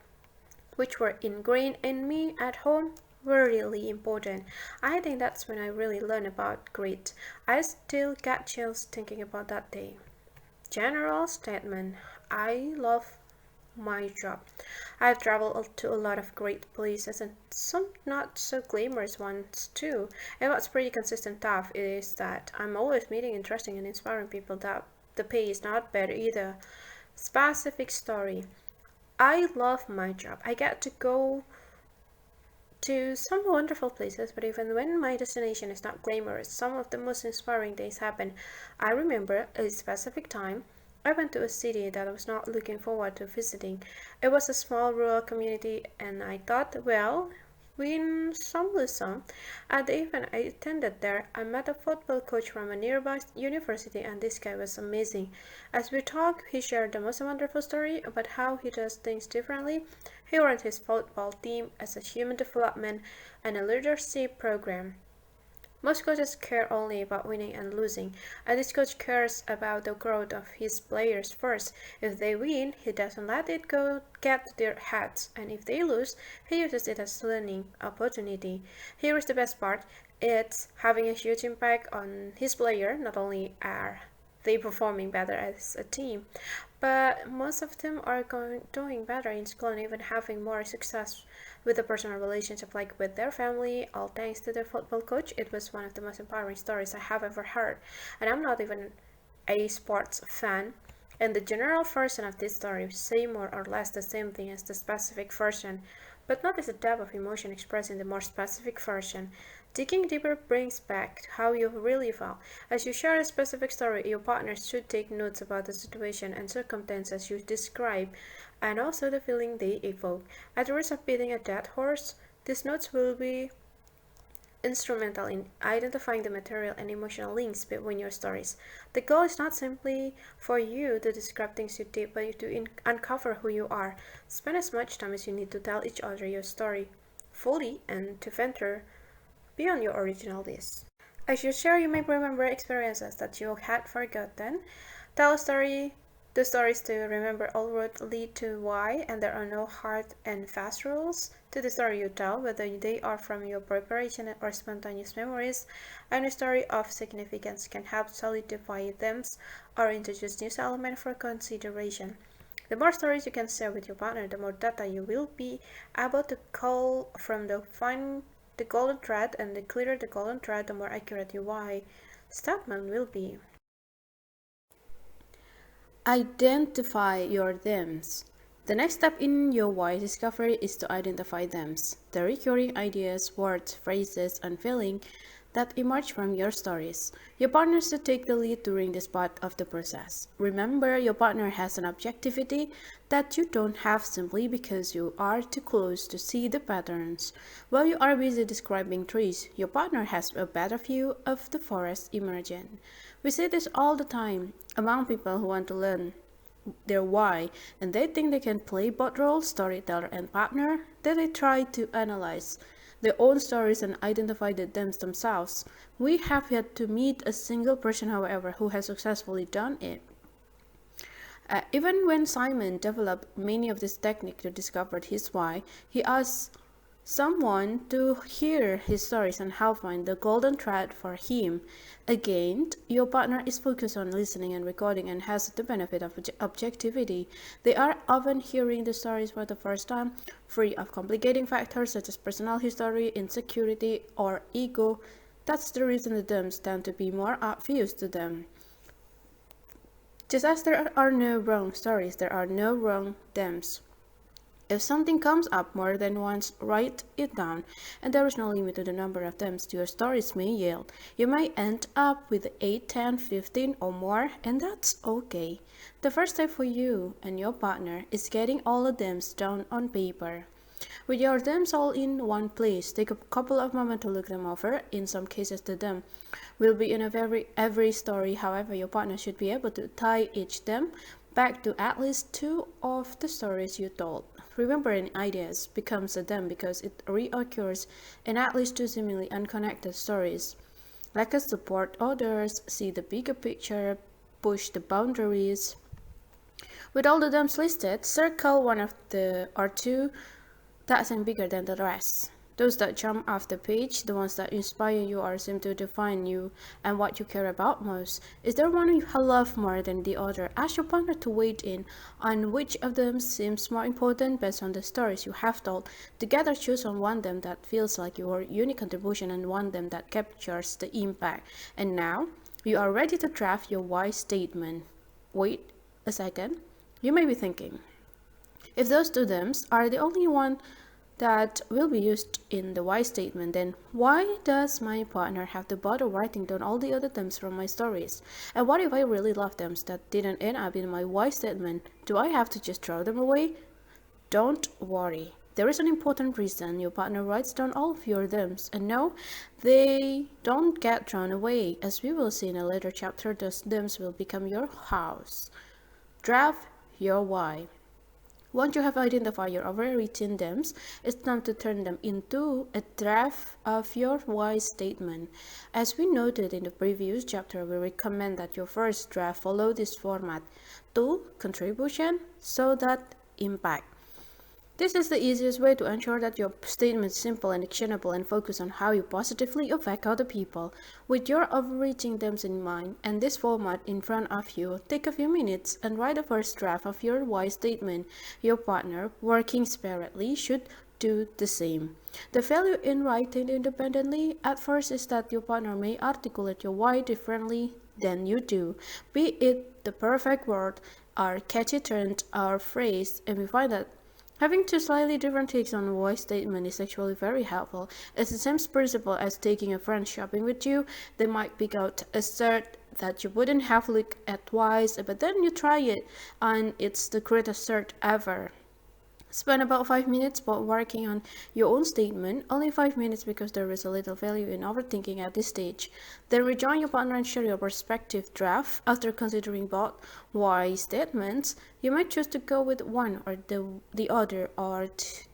which were ingrained in me at home, were really important. I think that's when I really learned about grit. I still get chills thinking about that day. General statement. I love my job. I've traveled to a lot of great places and some not so glamorous ones too. And what's pretty consistent tough is that I'm always meeting interesting and inspiring people that the pay is not bad either. Specific story. I love my job. I get to go to some wonderful places, but even when my destination is not glamorous, some of the most inspiring days happen. I remember a specific time I went to a city that I was not looking forward to visiting. It was a small rural community, and I thought, well, win some, lose some. At the event I attended there, I met a football coach from a nearby university, and this guy was amazing. As we talked, he shared the most wonderful story about how he does things differently. He runs his football team as a human development and a leadership program. Most coaches care only about winning and losing, and this coach cares about the growth of his players first. If they win, he doesn't let it get to their heads, and if they lose, he uses it as a learning opportunity. Here is the best part. It's having a huge impact on his player. Not only are they performing better as a team, but most of them are doing better in school and even having more success with a personal relationship like with their family, all thanks to their football coach. It was one of the most empowering stories I have ever heard. And I'm not even a sports fan. And the general version of this story say more or less the same thing as the specific version, but notice the depth of emotion expressed in the more specific version. Digging deeper brings back how you really felt. As you share a specific story, your partners should take notes about the situation and circumstances you describe, and also the feeling they evoke. At the risk of beating a dead horse, these notes will be instrumental in identifying the material and emotional links between your stories. The goal is not simply for you to describe things you did, but to uncover who you are. Spend as much time as you need to tell each other your story fully and to venture beyond your original list. As you share, you may remember experiences that you had forgotten. Tell a story. The stories to remember all roads lead to why, and there are no hard and fast rules to the story you tell, whether they are from your preparation or spontaneous memories. And a story of significance can help solidify themes or introduce new elements for consideration. The more stories you can share with your partner, the more data you will be able to cull from find the golden thread, and the clearer the golden thread, the more accurate your why statement will be. Identify your themes. The next step in your why discovery is to identify them, the recurring ideas, words, phrases, and feelings that emerge from your stories. Your partner should take the lead during this part of the process. Remember, your partner has an objectivity that you don't have simply because you are too close to see the patterns. While you are busy describing trees, your partner has a better view of the forest emerging. We say this all the time among people who want to learn their why, and they think they can play both roles, storyteller and partner. Then they try to analyze their own stories and identify them themselves. We have yet to meet a single person, however, who has successfully done it. Even when Simon developed many of this technique to discover his why, he asked someone to hear his stories and help find the golden thread for him. Again, your partner is focused on listening and recording and has the benefit of objectivity. They are often hearing the stories for the first time, free of complicating factors such as personal history, insecurity, or ego. That's the reason the themes tend to be more obvious to them. Just as there are no wrong stories, there are no wrong themes. If something comes up more than once, write it down, and there is no limit to the number of themes your stories may yield. You may end up with 8, 10, 15 or more, and that's okay. The first step for you and your partner is getting all the themes down on paper. With your themes all in one place, take a couple of moments to look them over. In some cases, the theme will be in every story. However, your partner should be able to tie each theme back to at least 2 of the stories you told. Remembering ideas becomes a theme because it reoccurs in at least 2 seemingly unconnected stories. Let us support others, see the bigger picture, push the boundaries. With all the themes listed, circle one of the or two that seem bigger than the rest. Those that jump off the page, the ones that inspire you or seem to define you and what you care about most. Is there one you love more than the other? Ask your partner to weigh in on which of them seems more important based on the stories you have told. Together choose on one them that feels like your unique contribution and one them that captures the impact. And now, you are ready to draft your why statement. Wait a second. You may be thinking, if those two themes are the only one that will be used in the why statement, then why does my partner have to bother writing down all the other themes from my stories? And what if I really love themes that didn't end up in my why statement? Do I have to just throw them away? Don't worry. There is an important reason your partner writes down all of your themes, and no, they don't get thrown away. As we will see in a later chapter, those themes will become your house. Draft your why. Once you have identified your overwritten themes, it's time to turn them into a draft of your why statement. As we noted in the previous chapter, we recommend that your first draft follow this format: 2. Contribution, so that impact. This is the easiest way to ensure that your statement is simple and actionable and focus on how you positively affect other people. With your overreaching themes in mind and this format in front of you, take a few minutes and write a first draft of your why statement. Your partner, working separately, should do the same. The value in writing independently at first is that your partner may articulate your why differently than you do, be it the perfect word, or catchy turn, or phrase, and we find that having two slightly different takes on a why statement is actually very helpful. It's the same principle as taking a friend shopping with you. They might pick out a shirt that you wouldn't have looked at twice, but then you try it and it's the greatest shirt ever. Spend about 5 minutes working on your own statement, only 5 minutes because there is a little value in overthinking at this stage. Then rejoin your partner and share your perspective draft. After considering both why statements, you might choose to go with one or the other or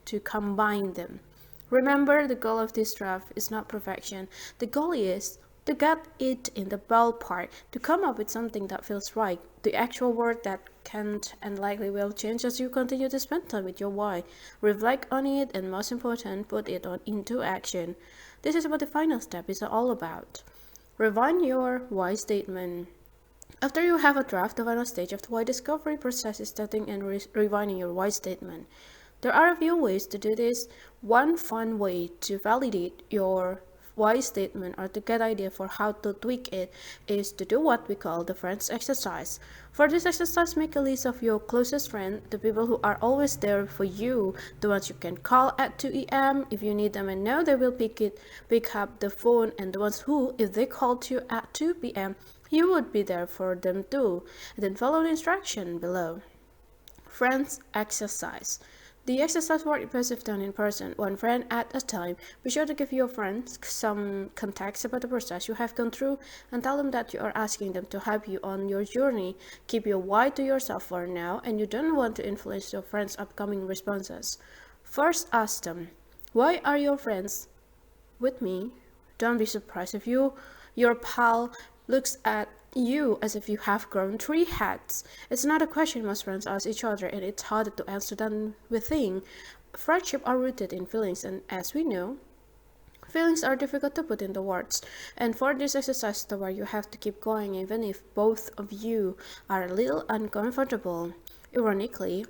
to combine them. Remember, the goal of this draft is not perfection. The goal is to get it in the ballpark, to come up with something that feels right, the actual word that can't and likely will change as you continue to spend time with your why. Reflect on it and most important, put it into action. This is what the final step is all about. Refine your why statement. After you have a draft, the final stage of the why discovery process is starting and refining your why statement. There are a few ways to do this. One fun way to validate your why statement or to get idea for how to tweak it is to do what we call the friends exercise. For this exercise, make a list of your closest friends, the people who are always there for you, the ones you can call at 2 a.m. if you need them and know they will pick up the phone, and the ones who, if they called you at 2 p.m., you would be there for them too. And then follow the instruction below. Friends exercise. The exercise works best if done in person, one friend at a time. Be sure to give your friends some context about the process you have gone through and tell them that you are asking them to help you on your journey. Keep your why to yourself for now, and you don't want to influence your friends' upcoming responses. First, ask them, why are your friends with me? Don't be surprised if your pal looks at you as if you have grown 3 heads. It's not a question most friends ask each other, and it's harder to answer than we think. Friendships are rooted in feelings, and as we know, feelings are difficult to put into words. And for this exercise, where you have to keep going even if both of you are a little uncomfortable. Ironically,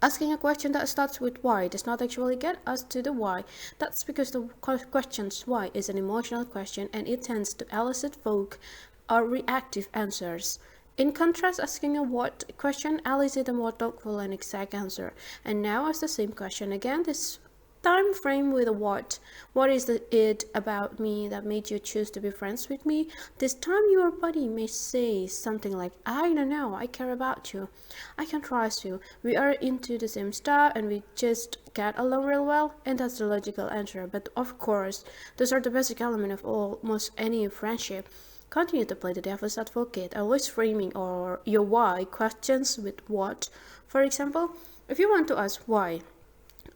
asking a question that starts with why does not actually get us to the why. That's because the question's why is an emotional question, and it tends to elicit vague or reactive answers. In contrast, asking a what question elicits a more thoughtful and exact answer. And now ask the same question again, this time frame with a what. What is it about me that made you choose to be friends with me? This time your buddy may say something like, I don't know, I care about you, I can trust you, we are into the same stuff and we just get along real well. And that's the logical answer. But of course, those are the basic element of almost any friendship. Continue to play the devil's advocate, always framing or your why questions with what. For example, if you want to ask why,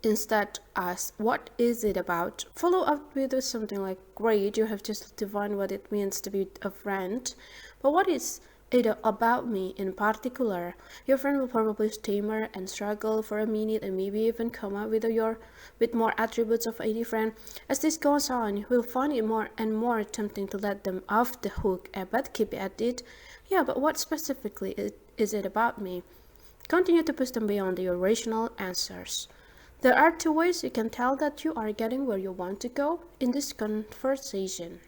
instead ask what is it about. Follow up with something like, great, you have just defined what it means to be a friend, but what is it about me in particular? Your friend will probably stammer and struggle for a minute and maybe even come up with more attributes of any friend. As this goes on, you will find it more and more tempting to let them off the hook, but keep at it. Yeah, but what specifically is it about me? Continue to push them beyond your rational answers. There are 2 ways you can tell that you are getting where you want to go in this conversation.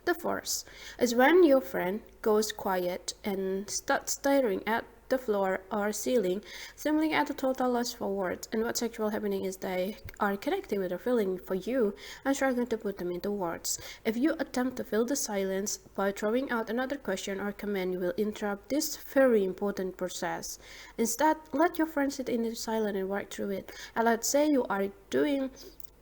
The first is when your friend goes quiet and starts staring at the floor or ceiling, seemingly at a total loss for words. And what's actually happening is they are connecting with a feeling for you and struggling to put them into words. If you attempt to fill the silence by throwing out another question or comment, you will interrupt this very important process. Instead, let your friend sit in the silence and work through it. And let's say you are doing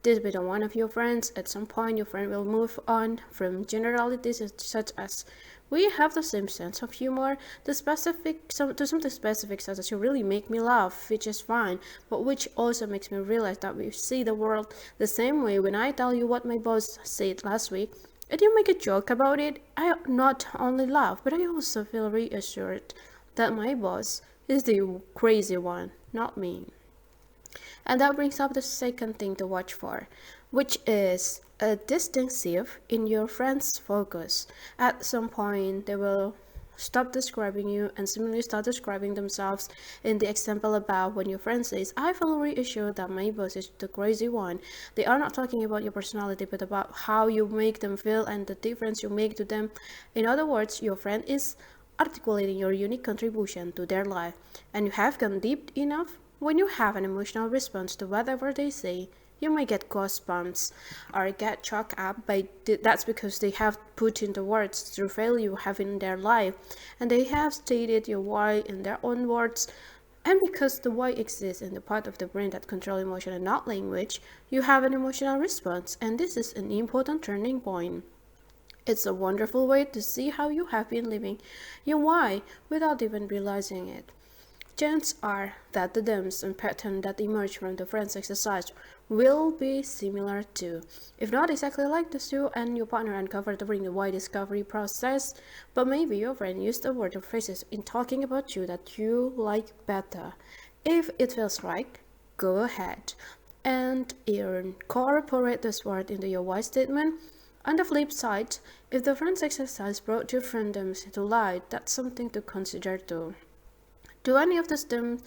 this with one of your friends. At some point, your friend will move on from generalities such as, we have the same sense of humor, to something specific such as, you really make me laugh, which is fine, but which also makes me realize that we see the world the same way. When I tell you what my boss said last week, and you make a joke about it, I not only laugh, but I also feel reassured that my boss is the crazy one, not me. And that brings up the second thing to watch for, which is a distinctive in your friend's focus. At some point, they will stop describing you and simply start describing themselves. In the example above, when your friend says, I feel reassured that my boss is the crazy one, they are not talking about your personality, but about how you make them feel and the difference you make to them. In other words, your friend is articulating your unique contribution to their life, and you have gone deep enough. When you have an emotional response to whatever they say, you may get goosebumps or get choked up by that's because they have put into words the value you have in their life, and they have stated your why in their own words. And because the why exists in the part of the brain that controls emotion and not language, you have an emotional response, and this is an important turning point. It's a wonderful way to see how you have been living your why without even realizing it. Chances are that the themes and patterns that emerge from the friends exercise will be similar too. If not exactly like the you and your partner uncovered during the why discovery process, but maybe your friend used a word or phrases in talking about you that you like better. If it feels right, go ahead and incorporate this word into your why statement. On the flip side, if the friends exercise brought your friendoms to light, that's something to consider too. Do any of the stems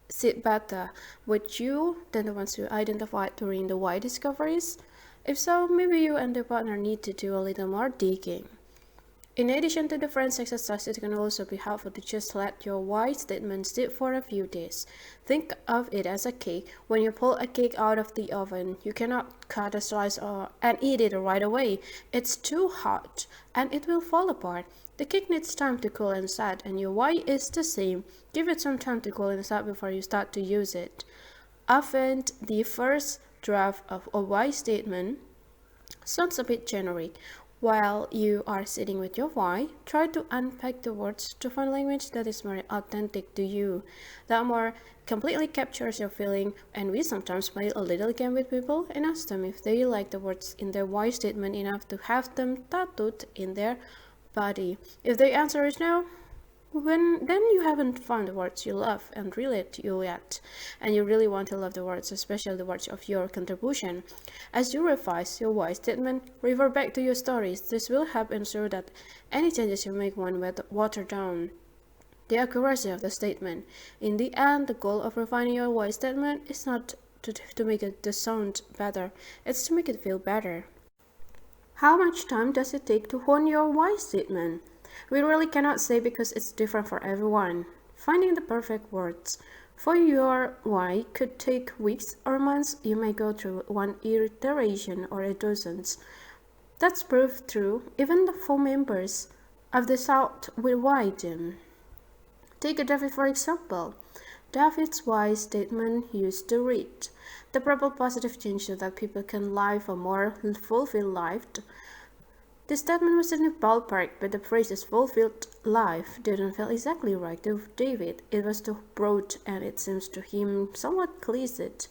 sit better with you than the ones you identified during the why discoveries? If so, maybe you and your partner need to do a little more digging. In addition to the friends exercise, it can also be helpful to just let your why statement sit for a few days. Think of it as a cake. When you pull a cake out of the oven, you cannot cut a slice and eat it right away. It's too hot and it will fall apart. The cake needs time to cool and set, and your why is the same. Give it some time to cool and set before you start to use it. Often, the first draft of a why statement sounds a bit generic. While you are sitting with your why, try to unpack the words to find language that is more authentic to you, that more completely captures your feeling. And we sometimes play a little game with people and ask them if they like the words in their why statement enough to have them tattooed in their body. If the answer is no, then you haven't found the words you love and relate to you yet, and you really want to love the words, especially the words of your contribution. As you revise your why statement, refer back to your stories. This will help ensure that any changes you make won't water down the accuracy of the statement. In the end, the goal of refining your why statement is not to make it to sound better, it's to make it feel better. How much time does it take to hone your why statement? We really cannot say because it's different for everyone. Finding the perfect words for your why could take weeks or months. You may go through one iteration or a dozens. That's proved true. Even the full members of the South will why them. Take David for example. David's why statement used to read, "The purple positive change so that people can live a more fulfilled life." The statement was in the ballpark, but the phrases "fulfilled life" didn't feel exactly right to David. It was too broad, and it seems to him somewhat cliched.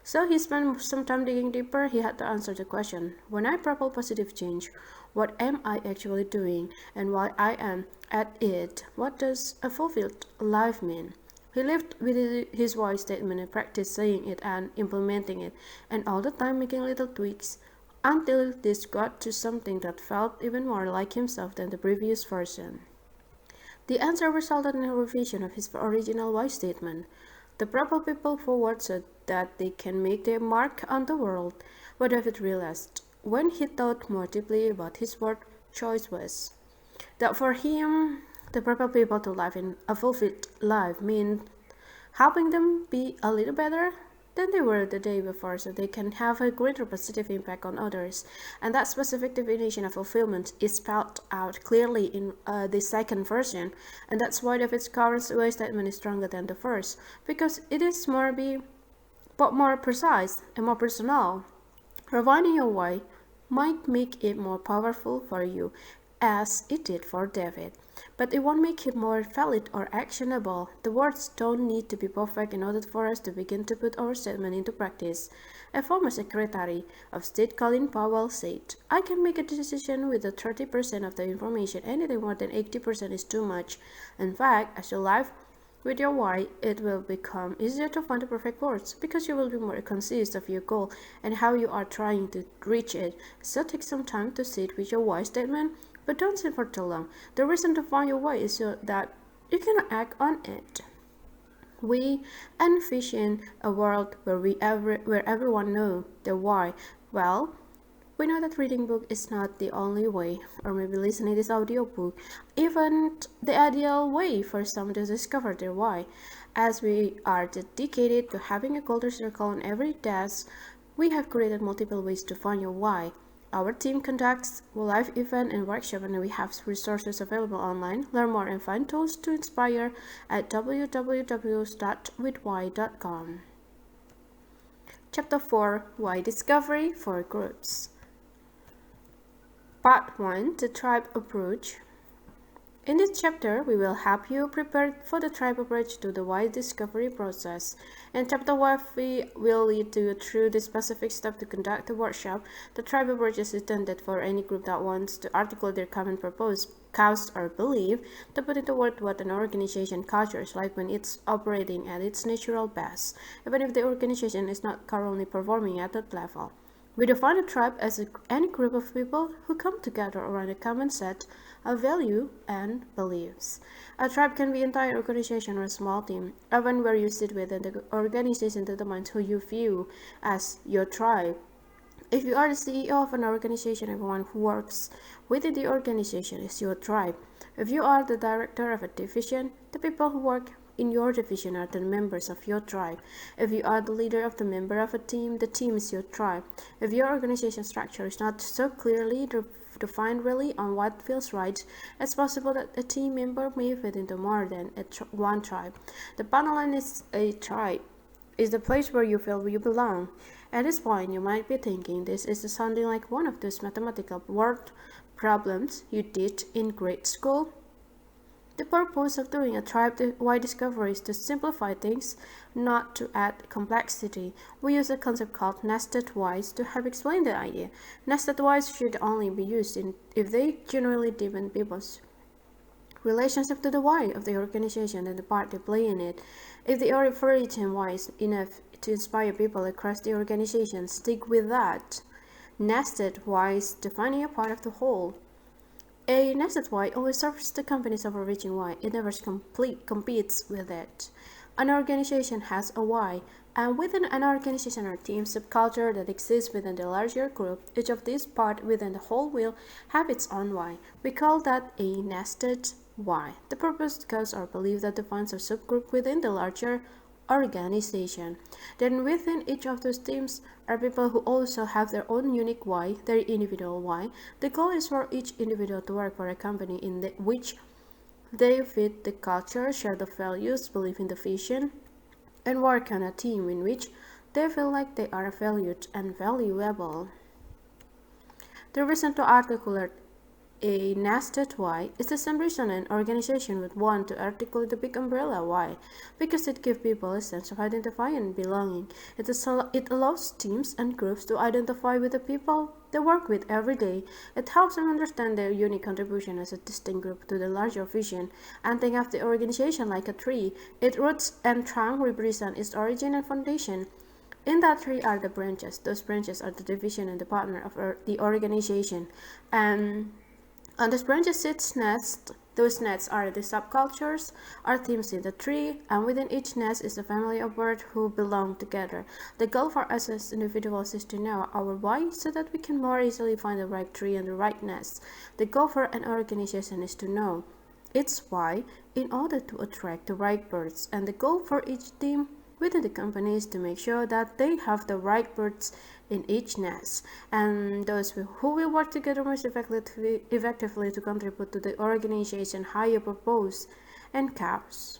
So he spent some time digging deeper. He had to answer the question, when I propel positive change, what am I actually doing? And while I am at it, what does a fulfilled life mean? He lived with his why statement and practiced saying it and implementing it, and all the time making little tweaks, until this got to something that felt even more like himself than the previous version. The answer resulted in a revision of his original why statement. The proper people forward so that they can make their mark on the world. What David realized, when he thought more deeply about his word choice, was that for him, the proper people to live in a fulfilled life meant helping them be a little better than they were the day before, so they can have a greater positive impact on others. And that specific definition of fulfillment is spelled out clearly in the second version, and that's why David's current why statement is stronger than the first, because it is more precise and more personal. Refining your why might make it more powerful for you, as it did for David, but it won't make it more valid or actionable. The words don't need to be perfect in order for us to begin to put our statement into practice. A former Secretary of State Colin Powell said, I can make a decision with the 30% of the information. Anything more than 80% is too much. In fact, as you live with your why, it will become easier to find the perfect words because you will be more conscious of your goal and how you are trying to reach it. So take some time to sit with your why statement, but don't sit for too long. The reason to find your why is so that you can act on it. We envision a world where everyone knows their why. Well, we know that reading book is not the only way, or maybe listening to this audiobook, even the ideal way for some to discover their why. As we are dedicated to having a culture circle on every desk, we have created multiple ways to find your why. Our team conducts live event and workshop, and we have resources available online. Learn more and find tools to inspire at www.withwhy.com. Chapter 4, Why Discovery for Groups. Part 1, The Tribe Approach. In this chapter, we will help you prepare for the tribe approach to the why discovery process. In chapter 1, we will lead you through the specific steps to conduct the workshop. The tribe approach is intended for any group that wants to articulate their common purpose, cause, or belief, to put into words what an organization culture is like when it's operating at its natural best, even if the organization is not currently performing at that level. We define a tribe as any group of people who come together around a common set of values and beliefs. A tribe can be an entire organization or a small team, even where you sit within the organization determines who you view as your tribe. If you are the CEO of an organization, everyone who works within the organization is your tribe. If you are the director of a division, the people who work in your division are the members of your tribe. If you are the leader of the member of a team, the team is your tribe. If your organization structure is not so clearly defined really on what feels right, it's possible that a team member may fit into more than one tribe. The bottom line is a tribe is the place where you feel you belong. At this point, you might be thinking this is sounding like one of those mathematical word problems you did in grade school. The purpose of doing a tribe-wide discovery is to simplify things, not to add complexity. We use a concept called nested whys to help explain the idea. Nested whys should only be used if they genuinely deepen people's relationship to the why of the organization and the part they play in it. If they are written wise enough to inspire people across the organization, stick with that. Nested whys defining a part of the whole. A nested why always serves the company's overreaching why. It never competes with it. An organization has a why, and within an organization or team subculture that exists within the larger group, each of these parts within the whole will have its own why. We call that a nested why. The purpose, cause, or belief that defines a subgroup within the larger organization. Then within each of those teams are people who also have their own unique why, their individual why. The goal is for each individual to work for a company in which they fit the culture, share the values, believe in the vision, and work on a team in which they feel like they are valued and valuable. The reason to articulate a nested why is the same reason an organization would want to articulate the big umbrella why, because it gives people a sense of identifying and belonging. It allows teams and groups to identify with the people they work with every day. It helps them understand their unique contribution as a distinct group to the larger vision, and think of the organization like a tree. Its roots and trunk represent its origin and foundation. In that tree are the branches. Those branches are the division and the partner of the organization. And on those branches sits nests. Those nests are the subcultures, or themes in the tree, and within each nest is a family of birds who belong together. The goal for us as individuals is to know our why so that we can more easily find the right tree and the right nest. The goal for an organization is to know its why in order to attract the right birds, and the goal for each team within the company is to make sure that they have the right birds in each nest, and those who will work together most effectively to contribute to the organization's higher purpose and cause.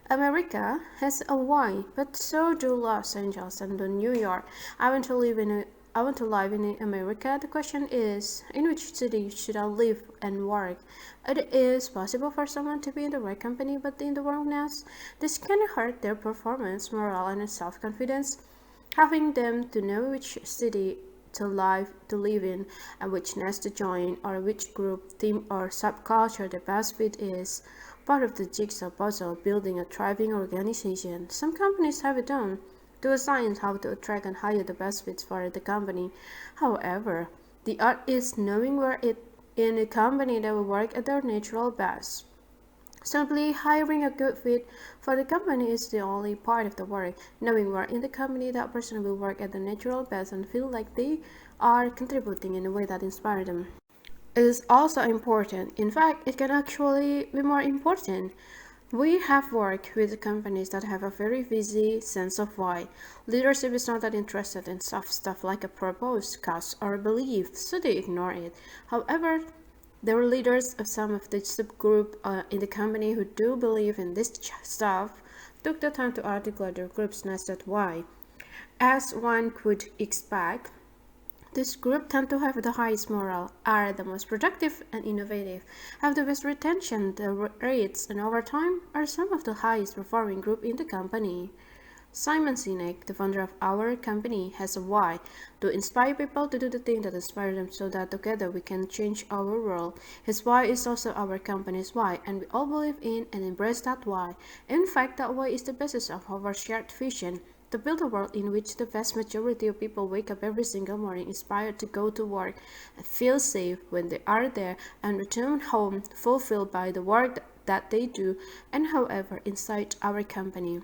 America has a why, but so do Los Angeles and New York. I want to live in America. The question is, in which city should I live and work? It is possible for someone to be in the right company but in the wrong nest. This can hurt their performance, morale, and self-confidence. Having them to know which city to live in, and which nest to join, or which group, team, or subculture the best fit is part of the jigsaw puzzle building a thriving organization. Some companies have it done to assign how to attract and hire the best fits for the company. However, the art is knowing where in a company that will work at their natural best. Simply hiring a good fit for the company is the only part of the work. Knowing where in the company that person will work at the natural best and feel like they are contributing in a way that inspires them is also important. In fact, it can actually be more important. We have worked with companies that have a very busy sense of why. Leadership is not that interested in soft stuff like a purpose, cause, or belief, so they ignore it. However, there were leaders of some of the subgroup in the company who do believe in this stuff, took the time to articulate their group's nested why. As one could expect, this group tend to have the highest morale, are the most productive and innovative, have the best retention rates, and over time are some of the highest performing group in the company. Simon Sinek, the founder of our company, has a why: to inspire people to do the thing that inspires them so that together we can change our world. His why is also our company's why, and we all believe in and embrace that why. In fact, that why is the basis of our shared vision: to build a world in which the vast majority of people wake up every single morning inspired to go to work and feel safe when they are there and return home fulfilled by the work that they do, and however inside our company.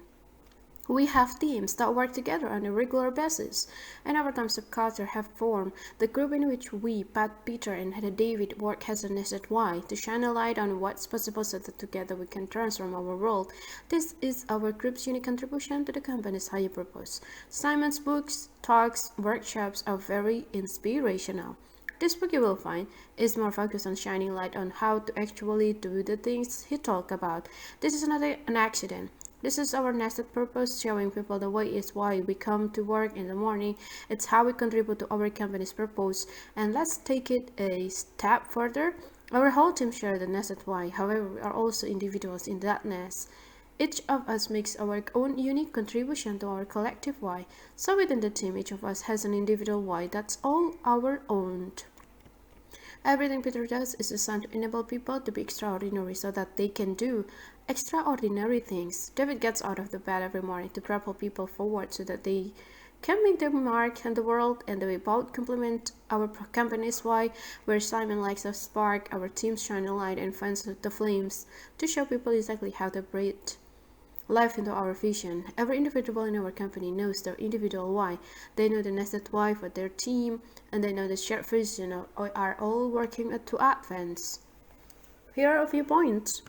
We have teams that work together on a regular basis, and over time subculture have formed. The group in which we, Pat, Peter, and David work has a nested why to shine a light on what's possible so that together we can transform our world. This is our group's unique contribution to the company's higher purpose. Simon's books, talks, workshops are very inspirational. This book you will find is more focused on shining light on how to actually do the things he talked about. This is not an accident. This is our nested purpose, showing people the way is why we come to work in the morning. It's how we contribute to our company's purpose. And let's take it a step further. Our whole team share the nested why, however, we are also individuals in that nest. Each of us makes our own unique contribution to our collective why. So within the team, each of us has an individual why that's all our own. Everything Peter does is designed to enable people to be extraordinary so that they can do extraordinary things. David gets out of the bed every morning to propel people forward so that they can make their mark in the world, and we both complement our company's why, where Simon likes a spark, our teams shine a light and fans the flames to show people exactly how to breathe life into our vision. Every individual in our company knows their individual why. They know the nested why for their team, and they know the shared vision are all working to advance. Here are a few points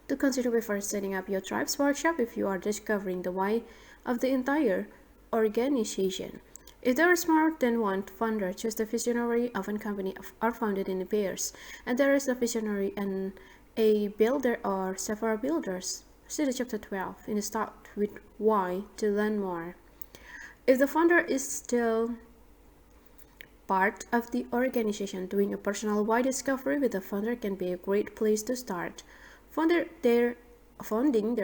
to consider before setting up your tribe's workshop if you are discovering the why of the entire organization. If there is more than one founder, choose the visionary of a company are founded in pairs, and there is a visionary and a builder or several builders. See the chapter 12 in the start with why to learn more. If the founder is still part of the organization, doing a personal why discovery with the founder can be a great place to start. Founding their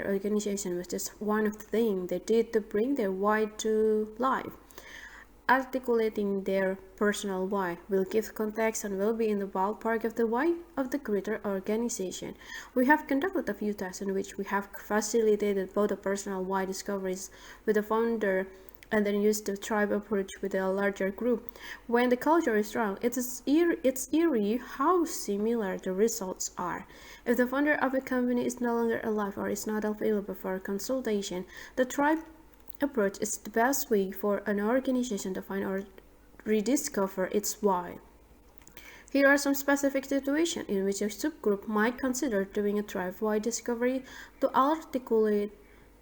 organization was just one of the things they did to bring their why to life. Articulating their personal why will give context and will be in the ballpark of the why of the greater organization. We have conducted a few tests in which we have facilitated both the personal why discoveries with the founder and then used the tribe approach with a larger group. When the culture is strong, it's eerie how similar the results are. If the founder of a company is no longer alive or is not available for consultation, the tribe approach is the best way for an organization to find or rediscover its why. Here are some specific situations in which a subgroup might consider doing a tribe-wide discovery to articulate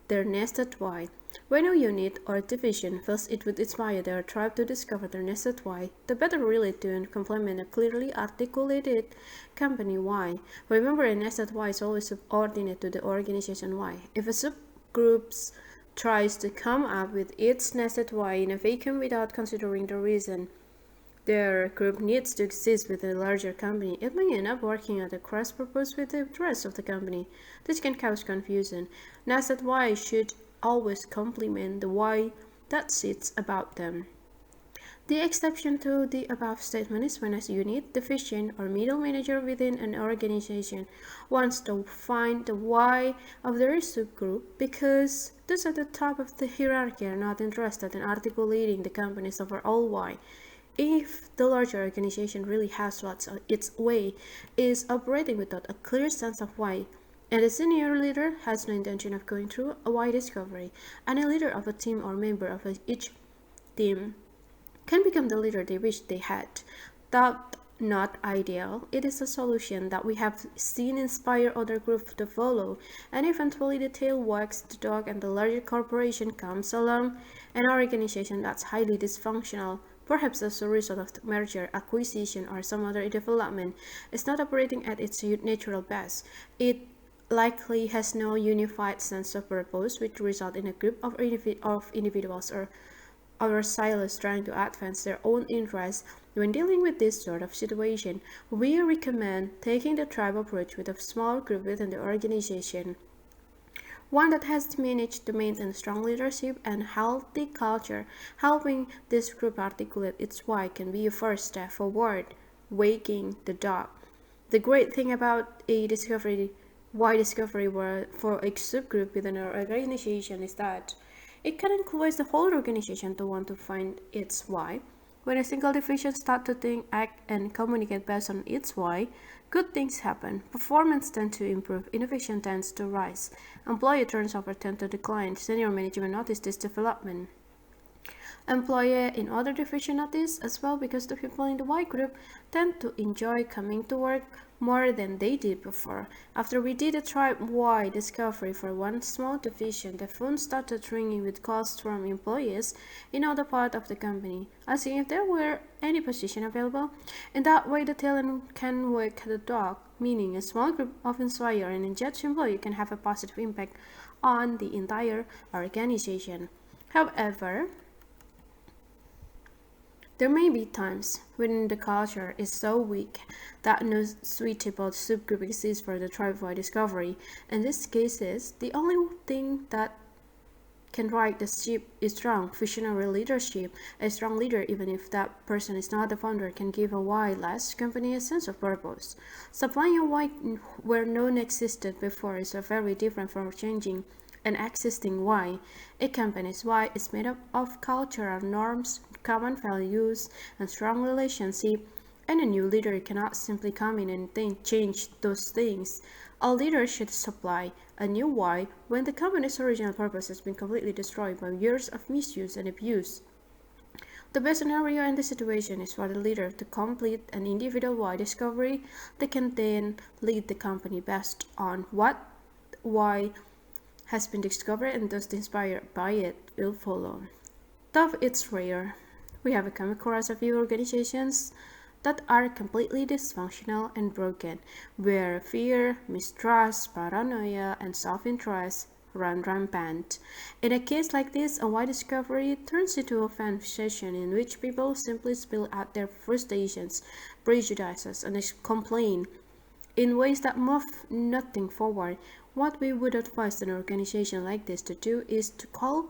their nested why. When a unit or division fills it with inspire their tribe to discover their nested why, the better relate to and complement a clearly articulated company why. Remember, a nested why is always subordinate to the organization why. If a subgroup tries to come up with its nested why in a vacuum without considering the reason their group needs to exist with a larger company, it may end up working at a cross purpose with the rest of the company. This can cause confusion. Nested why should always complement the why that sits about them. The exception to the above statement is when a unit, division, or middle manager within an organization wants to find the why of their subgroup because those at the top of the hierarchy are not interested in articulating the company's overall why. If the larger organization really has lost its way, is operating without a clear sense of why, and the senior leader has no intention of going through a why discovery, and a leader of a team or member of each team can become the leader they wish they had. That not ideal. It is a solution that we have seen inspire other groups to follow, and eventually the tail wags the dog and the larger corporation comes along, an organization that's highly dysfunctional, perhaps as a result of the merger, acquisition, or some other development, is not operating at its natural best. It likely has no unified sense of purpose, which result in a group of individuals or silos trying to advance their own interests. When dealing with this sort of situation, we recommend taking the tribe approach with a small group within the organization, one that has managed to maintain strong leadership and healthy culture. Helping this group articulate its why can be a first step forward, waking the dog. The great thing about a why discovery for a subgroup within an organization is that it can influence the whole organization to want to find its why. When a single division starts to think, act, and communicate based on its why, good things happen. Performance tends to improve, innovation tends to rise, employee turnover tends to decline. Senior management notice this development. Employee in other division notice as well because the people in the Y group tend to enjoy coming to work more than they did before. After we did a tribe-wide discovery for one small division, the phone started ringing with calls from employees in other part of the company, asking if there were any position available. In that way, the talent can work the dog, meaning a small group of inspired and engaged employees can have a positive impact on the entire organization. However, there may be times when the culture is so weak that no suitable subgroup exists for the tribe-wide discovery. In these cases, the only thing that can right the ship is strong visionary leadership. A strong leader, even if that person is not the founder, can give a wide-less company a sense of purpose. Supplying a why where none existed before is very different from changing an existing why. A company's why is made up of cultural norms, common values, and strong relationship, and a new leader cannot simply come in and change those things. A leader should supply a new why when the company's original purpose has been completely destroyed by years of misuse and abuse. The best scenario in this situation is for the leader to complete an individual why discovery. They can then lead the company based on what why has been discovered, and those inspired by it will follow. Though it's rare, we have come across a few organizations that are completely dysfunctional and broken, where fear, mistrust, paranoia, and self-interest run rampant. In a case like this, a why discovery turns into a fan session in which people simply spill out their frustrations, prejudices, and complain in ways that move nothing forward. What we would advise an organization like this to do is to call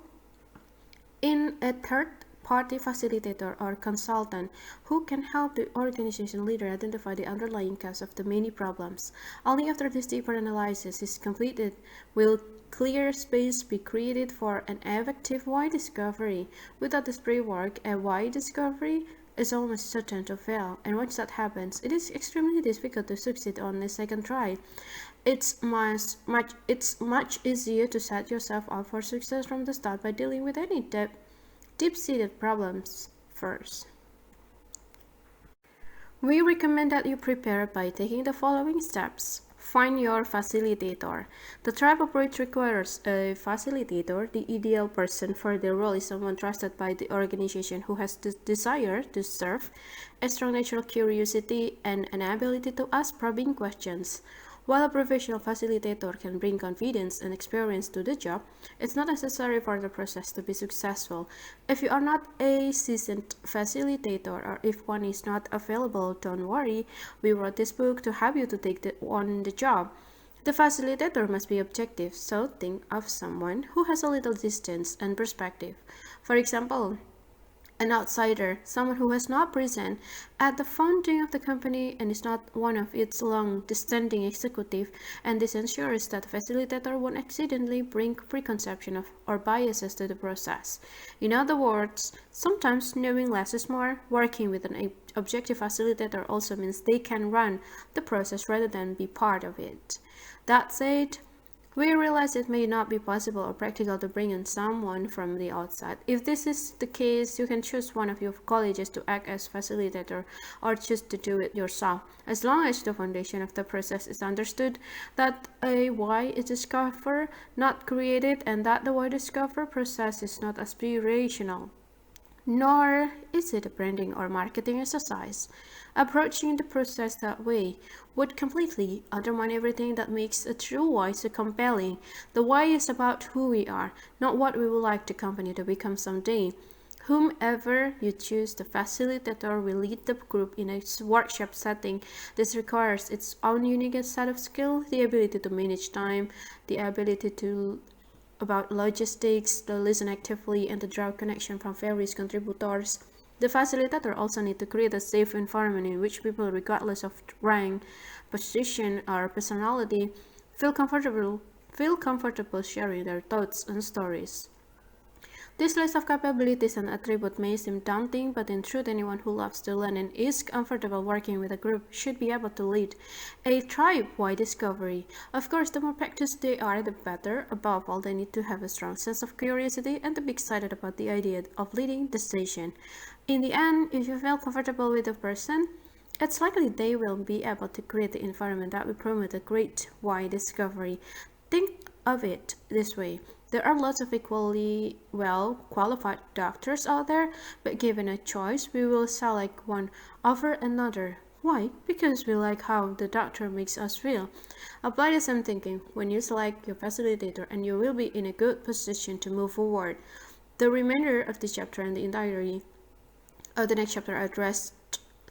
in a third-party facilitator or consultant who can help the organization leader identify the underlying cause of the many problems. Only after this deeper analysis is completed will clear space be created for an effective why discovery. Without this pre-work, a why discovery is almost certain to fail, and once that happens, it is extremely difficult to succeed on a second try. It's much easier to set yourself up for success from the start by dealing with any deep-seated problems first. We recommend that you prepare by taking the following steps. Find your facilitator. The tribe approach requires a facilitator. The ideal person for the role is someone trusted by the organization who has the desire to serve, a strong natural curiosity, and an ability to ask probing questions. While a professional facilitator can bring confidence and experience to the job, it's not necessary for the process to be successful. If you are not a seasoned facilitator or if one is not available, don't worry. We wrote this book to help you to take on the job. The facilitator must be objective, so think of someone who has a little distance and perspective. For example, an outsider, someone who has not present at the founding of the company and is not one of its long-standing executive, and this ensures that the facilitator won't accidentally bring preconception of or biases to the process. In other words, sometimes knowing less is more. Working with an objective facilitator also means they can run the process rather than be part of it. That said, we realize it may not be possible or practical to bring in someone from the outside. If this is the case, you can choose one of your colleagues to act as facilitator or choose to do it yourself. As long as the foundation of the process is understood, that a why is discovered, not created, and that the why discovered process is not aspirational, nor is it a branding or marketing exercise. Approaching the process that way would completely undermine everything that makes a true why so compelling. The why is about who we are, not what we would like the company to become someday. Whomever you choose, the facilitator will lead the group in a workshop setting. This requires its own unique set of skills, the ability to manage time, the ability to about logistics, to listen actively, and to draw connection from various contributors. The facilitator also needs to create a safe environment in which people, regardless of rank, position, or personality, feel comfortable sharing their thoughts and stories. This list of capabilities and attributes may seem daunting, but in truth, anyone who loves to learn and is comfortable working with a group should be able to lead a tribe-wide discovery. Of course, the more practiced they are, the better. Above all, they need to have a strong sense of curiosity and to be excited about the idea of leading the station. In the end, if you feel comfortable with a person, it's likely they will be able to create the environment that will promote a great wide discovery. Think of it this way. There are lots of equally well qualified doctors out there, but given a choice, we will select one over another. Why? Because we like how the doctor makes us feel. Apply the same thinking when you select your facilitator, and you will be in a good position to move forward. The remainder of the chapter and the entirety of the next chapter addressed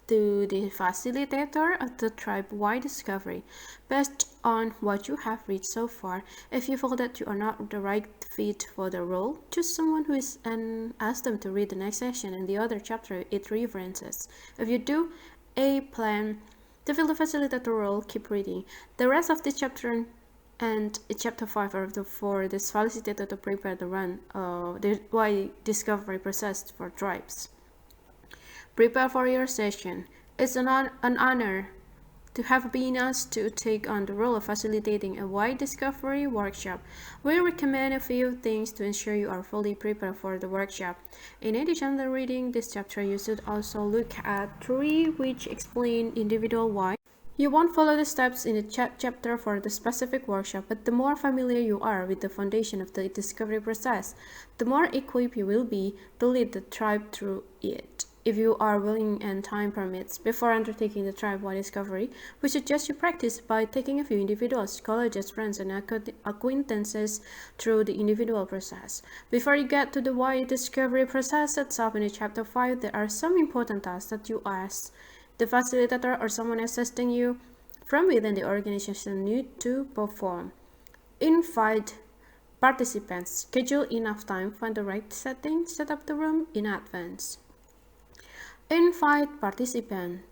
to the facilitator of the tribe-wide discovery. Based on what you have read so far, if you feel that you are not the right fit for the role, choose someone who is and ask them to read the next section and the other chapter it references. If you do a plan to fill the facilitator role, keep reading. The rest of the chapter and chapter 5 are for this facilitator to prepare the run the wide discovery process for tribes. Prepare for your session. It's an honor to have been asked to take on the role of facilitating a wide discovery workshop. We recommend a few things to ensure you are fully prepared for the workshop. In addition to reading this chapter, you should also look at 3 which explain individual why. You won't follow the steps in the chapter for the specific workshop, but the more familiar you are with the foundation of the discovery process, the more equipped you will be to lead the tribe through it. If you are willing and time permits, before undertaking the tribe-wide discovery, we suggest you practice by taking a few individuals, colleagues, friends, and acquaintances through the individual process. Before you get to the wide discovery process itself in chapter 5, there are some important tasks that you ask the facilitator or someone assisting you from within the organization need to perform. Invite participants. Schedule enough time, find the right setting, set up the room in advance. Invite participants.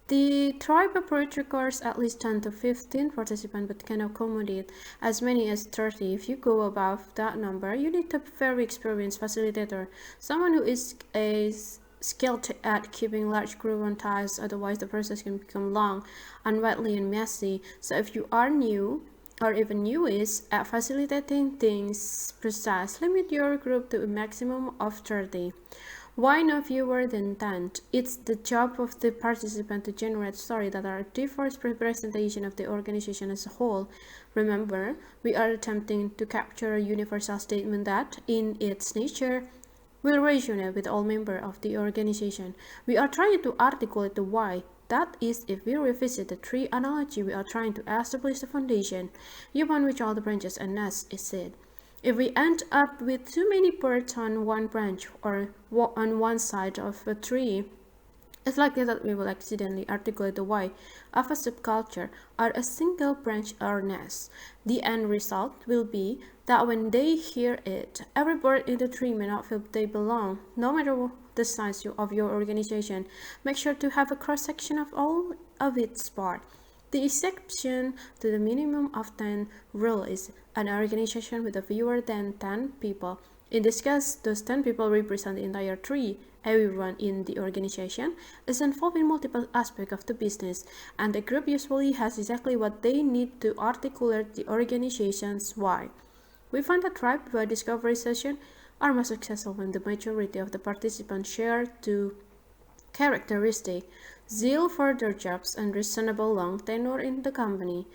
The tribe approach requires at least 10 to 15 participants but can accommodate as many as 30. If you go above that number, you need a very experienced facilitator, someone who is skilled at keeping large group on task, otherwise the process can become long, unwieldy, and messy. So if you are new or even newish at facilitating things process, limit your group to a maximum of 30. Why no fewer than 10? It's the job of the participant to generate stories that are a diverse representation of the organization as a whole. Remember, we are attempting to capture a universal statement that, in its nature, will resonate with all members of the organization. We are trying to articulate the why. That is, if we revisit the tree analogy, we are trying to establish the foundation upon which all the branches and nests is set. If we end up with too many birds on one branch or on one side of a tree, it's likely that we will accidentally articulate the why of a subculture or a single branch or nest. The end result will be that when they hear it, every bird in the tree may not feel they belong. No matter the size of your organization, make sure to have a cross-section of all of its parts. The exception to the minimum of 10 rule is an organization with fewer than 10 people. In this case, those 10 people represent the entire tree. Everyone in the organization is involved in multiple aspects of the business, and the group usually has exactly what they need to articulate the organization's why. We find that tribe-wide discovery sessions are most successful when the majority of the participants share two characteristics: zeal for their jobs and reasonable long tenure in the company.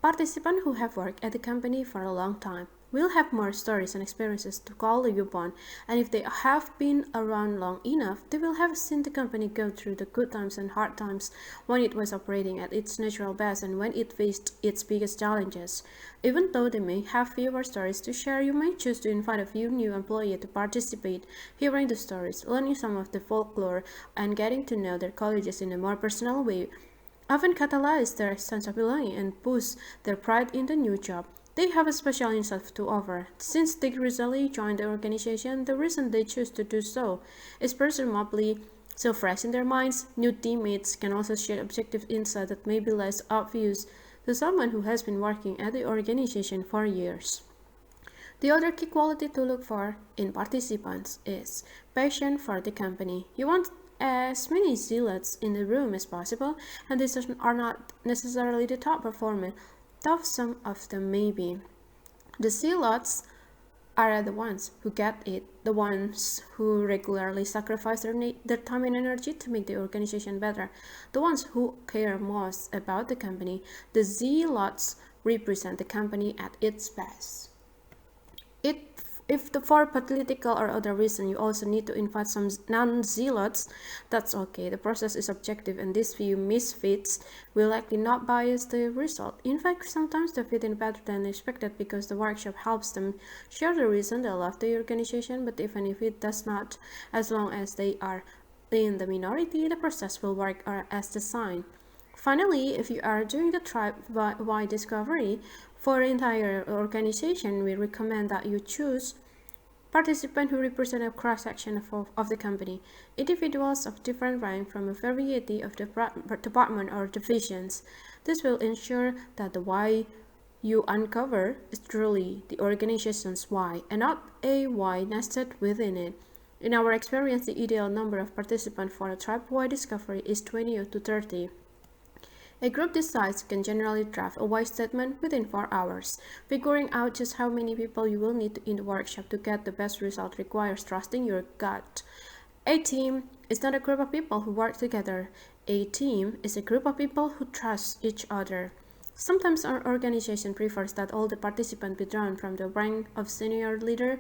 Participants who have worked at the company for a long time will have more stories and experiences to call upon, and if they have been around long enough, they will have seen the company go through the good times and hard times when it was operating at its natural best and when it faced its biggest challenges. Even though they may have fewer stories to share, you may choose to invite a few new employees to participate, hearing the stories, learning some of the folklore, and getting to know their colleagues in a more personal way often catalyze their sense of belonging and boost their pride in the new job. They have a special insight to offer. Since they recently joined the organization, the reason they choose to do so is presumably so fresh in their minds. New teammates can also share objective insight that may be less obvious to someone who has been working at the organization for years. The other key quality to look for in participants is passion for the company. You want as many zealots in the room as possible, and these are not necessarily the top performer, though some of them may be. The zealots are the ones who get it, the ones who regularly sacrifice their time and energy to make the organization better, the ones who care most about the company. The zealots represent the company at its best. If for political or other reason you also need to invite some non-zealots, that's okay. The process is objective and these few misfits will likely not bias the result. In fact, sometimes they fit in better than expected because the workshop helps them share the reason they love the organization, but even if it does not, as long as they are in the minority, the process will work as designed. Finally, if you are doing the tribe-wide discovery for the entire organization, we recommend that you choose participants who represent a cross-section of the company, individuals of different rank from a variety of departments or divisions. This will ensure that the why you uncover is truly the organization's why and not a why nested within it. In our experience, the ideal number of participants for a tribe-wide discovery is 20 to 30. A group this size can generally draft a why statement within 4 hours. Figuring out just how many people you will need in the workshop to get the best result requires trusting your gut. A team is not a group of people who work together. A team is a group of people who trust each other. Sometimes our organization prefers that all the participants be drawn from the rank of senior leader,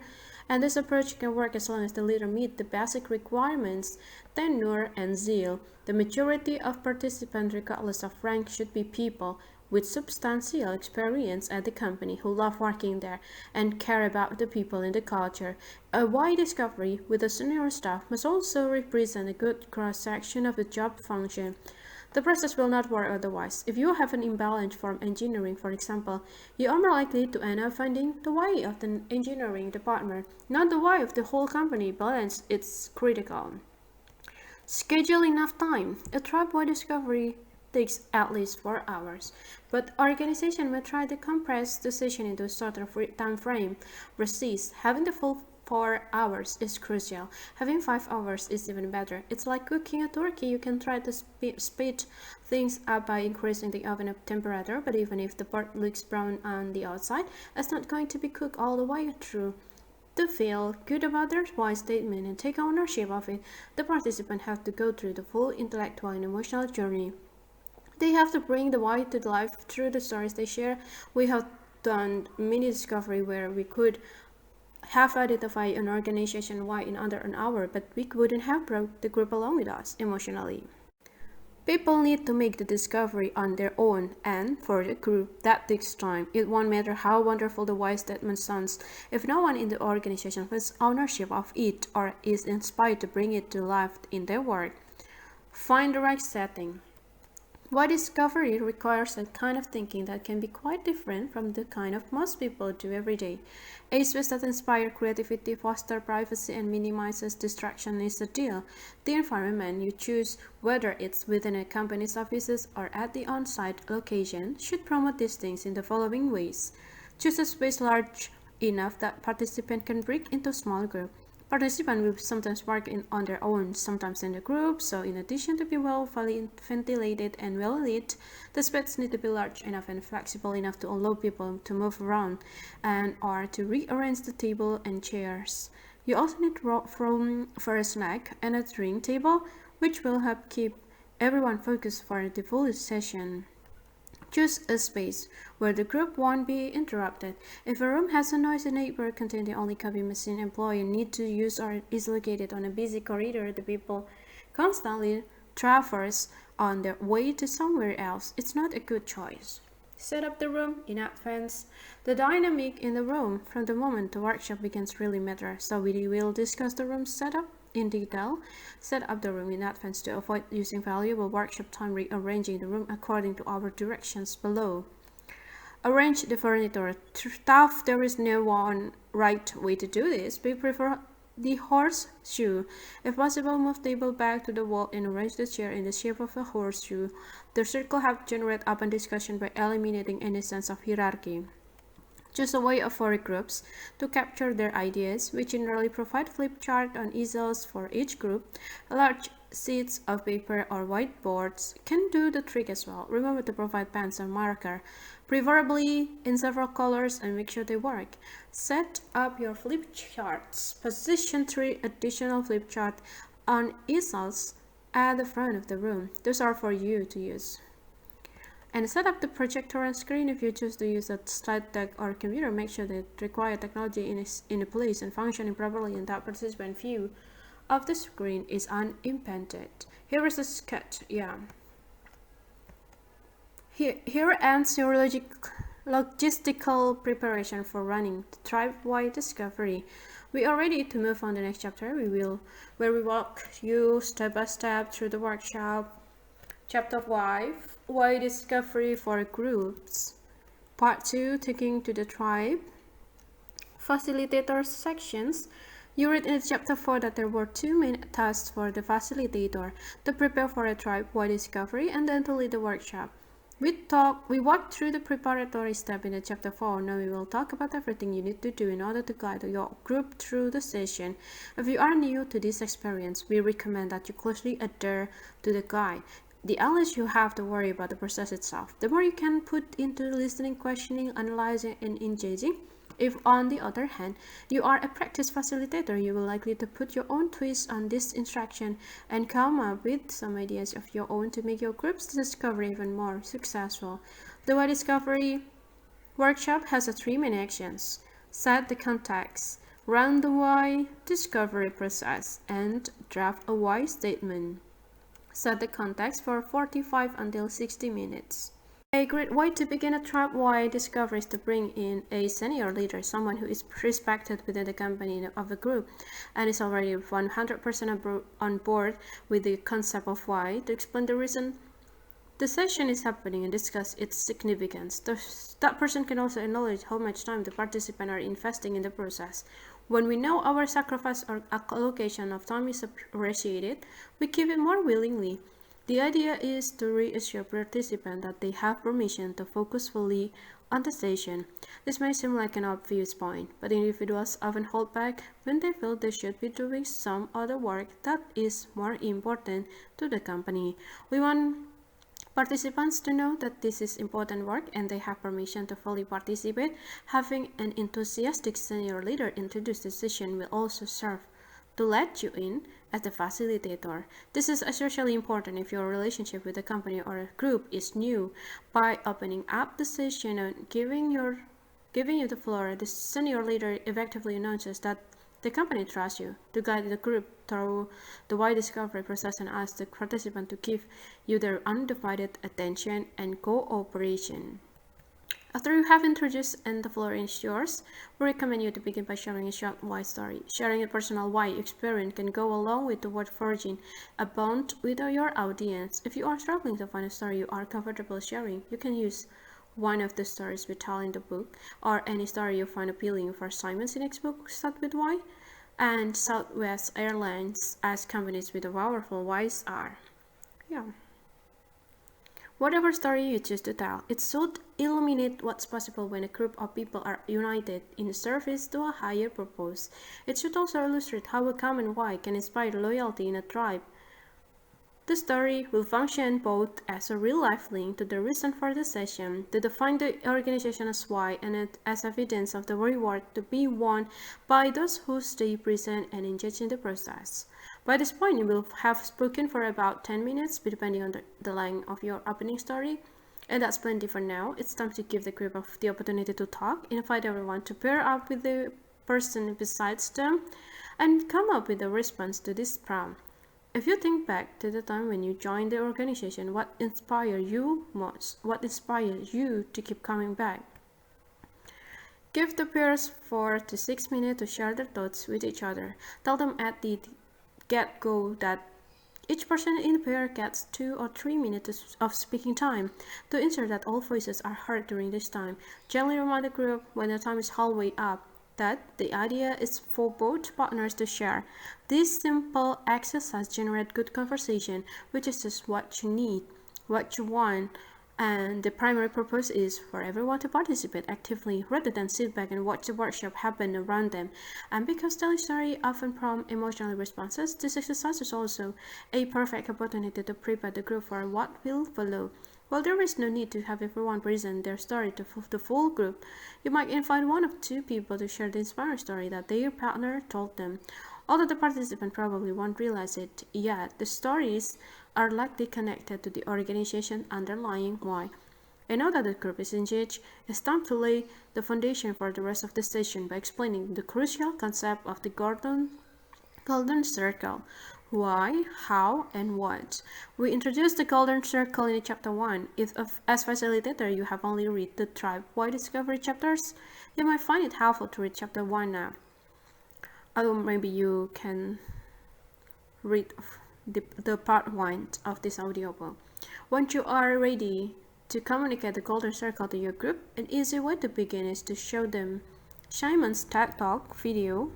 and this approach can work as long as the leader meets the basic requirements, tenure, and zeal. The majority of participants, regardless of rank, should be people with substantial experience at the company who love working there and care about the people in the culture. A wide discovery with a senior staff must also represent a good cross-section of the job function. The process will not work otherwise. If you have an imbalance from engineering, for example, you are more likely to end up finding the why of the engineering department, not the why of the whole company. Balance is critical. Schedule enough time. A tribe-wide discovery takes at least 4 hours, but organization may try to compress the session into a shorter time frame. Resist. Having the full 4 hours is crucial. Having 5 hours is even better. It's like cooking a turkey. You can try to speed things up by increasing the oven temperature, but even if the part looks brown on the outside, it's not going to be cooked all the way through. To feel good about their why statement and take ownership of it, the participants have to go through the full intellectual and emotional journey. They have to bring the why to life through the stories they share. We have done mini discovery where we could have identified an organization why in under an hour, but we wouldn't have brought the group along with us emotionally. People need to make the discovery on their own, and for the group, that takes time. It won't matter how wonderful the why statement sounds if no one in the organization has ownership of it or is inspired to bring it to life in their work. Find the right setting. Why discovery requires a kind of thinking that can be quite different from the kind of most people do every day. A space that inspires creativity, fosters privacy, and minimizes distraction is the deal. The environment you choose, whether it's within a company's offices or at the on-site location, should promote these things in the following ways. Choose a space large enough that participants can break into small groups. Participants will sometimes work on their own, sometimes in a group, so in addition to be well ventilated and well lit, the space need to be large enough and flexible enough to allow people to move around and or to rearrange the table and chairs. You also need room for a snack and a drink table, which will help keep everyone focused for the full session. Choose a space where the group won't be interrupted. If a room has a noisy neighbor containing the only copy machine employee need to use or is located on a busy corridor, the people constantly traverse on their way to somewhere else. It's not a good choice. Set up the room in advance. The dynamic in the room from the moment the workshop begins really matters, so we will discuss the room setup in detail. Set up the room in advance to avoid using valuable workshop time rearranging the room according to our directions below. Arrange the furniture. Tough, there is no one right way to do this. We prefer the horseshoe. If possible, move table back to the wall and arrange the chair in the shape of a horseshoe. The circle helps generate open discussion by eliminating any sense of hierarchy. Choose a way of 4 groups to capture their ideas. We generally provide flip chart on easels for each group. Large sheets of paper or whiteboards can do the trick as well. Remember to provide pens or marker, preferably in several colors, and make sure they work. Set up your flip charts. Position 3 additional flip chart on easels at the front of the room. Those are for you to use. And set up the projector and screen. If you choose to use a slide deck or computer, make sure that required technology in a place and functioning properly and that participant view of the screen is unimpeded. Here is a sketch. Here ends your logistical preparation for running the tribe-wide discovery. We are ready to move on to the next chapter. Where we walk you step by step through the workshop. Chapter 5, Why Discovery for Groups. Part 2, Taking to the Tribe. Facilitator sections. You read in chapter 4 that there were 2 main tasks for the facilitator: to prepare for a tribe-wide discovery and then to lead the workshop. We walked through the preparatory step in chapter 4. Now we will talk about everything you need to do in order to guide your group through the session. If you are new to this experience, we recommend that you closely adhere to the guide. The less you have to worry about the process itself, the more you can put into listening, questioning, analyzing, and engaging. If, on the other hand, you are a practice facilitator, you will likely to put your own twist on this instruction and come up with some ideas of your own to make your group's discovery even more successful. The Why Discovery workshop has 3 main actions: set the context, run the why discovery process, and draft a why statement. Set the context for 45 until 60 minutes. A great way to begin a tribe-wide discovery is to bring in a senior leader, someone who is respected within the company of a group and is already 100% on board with the concept of why, to explain the reason the session is happening and discuss its significance. That person can also acknowledge how much time the participants are investing in the process. When we know our sacrifice or allocation of time is appreciated, we give it more willingly. The idea is to reassure participants that they have permission to focus fully on the session. This may seem like an obvious point, but individuals often hold back when they feel they should be doing some other work that is more important to the company. We want participants to know that this is important work and they have permission to fully participate. Having an enthusiastic senior leader introduce the session will also serve to let you in as the facilitator. This is especially important if your relationship with a company or a group is new. By opening up the session and giving you the floor, the senior leader effectively announces that the company trusts you to guide the group through the why discovery process and asks the participant to give you their undivided attention and cooperation. After you have introduced and the floor is yours, we recommend you to begin by sharing a short why story. Sharing a personal why experience can go along with toward forging a bond with your audience. If you are struggling to find a story you are comfortable sharing, you can use one of the stories we tell in the book, or any story you find appealing. For Simon Sinek's book, Start With Why, and Southwest Airlines as companies with powerful whys are. Whatever story you choose to tell, it should illuminate what's possible when a group of people are united in service to a higher purpose. It should also illustrate how a common why can inspire loyalty in a tribe. The story will function both as a real-life link to the reason for the session, to define the organization's why, and as evidence of the reward to be won by those who stay present and engage in the process. By this point, you will have spoken for about 10 minutes, depending on the length of your opening story. And that's plenty for now. It's time to give the group the opportunity to talk, invite everyone to pair up with the person besides them, and come up with a response to this prompt. If you think back to the time when you joined the organization, what inspired you most? What inspired you to keep coming back? Give the pairs 4 to 6 minutes to share their thoughts with each other. Tell them at the get-go that each person in the pair gets 2 or 3 minutes of speaking time. To ensure that all voices are heard during this time, gently remind the group when the time is halfway up that the idea is for both partners to share. This simple exercise generates good conversation, which is just what you need, what you want, And the primary purpose is for everyone to participate actively rather than sit back and watch the workshop happen around them. And because telling story often prompt emotional responses, this exercise is also a perfect opportunity to prepare the group for what will follow. While there is no need to have everyone present their story to the full group, you might invite one or two people to share the inspiring story that their partner told them. Although the participant probably won't realize it yet, the stories are likely connected to the organization underlying why. And now that the group is engaged, it's time to lay the foundation for the rest of the session by explaining the crucial concept of the golden circle. Why, how, and what. We introduced the golden circle in chapter 1. If as facilitator you have only read the tribe why discovery chapters, you might find it helpful to read chapter 1 now. Or maybe you can read the part 1 of this audiobook. Once you are ready to communicate the golden circle to your group, an easy way to begin is to show them Simon's TED Talk video.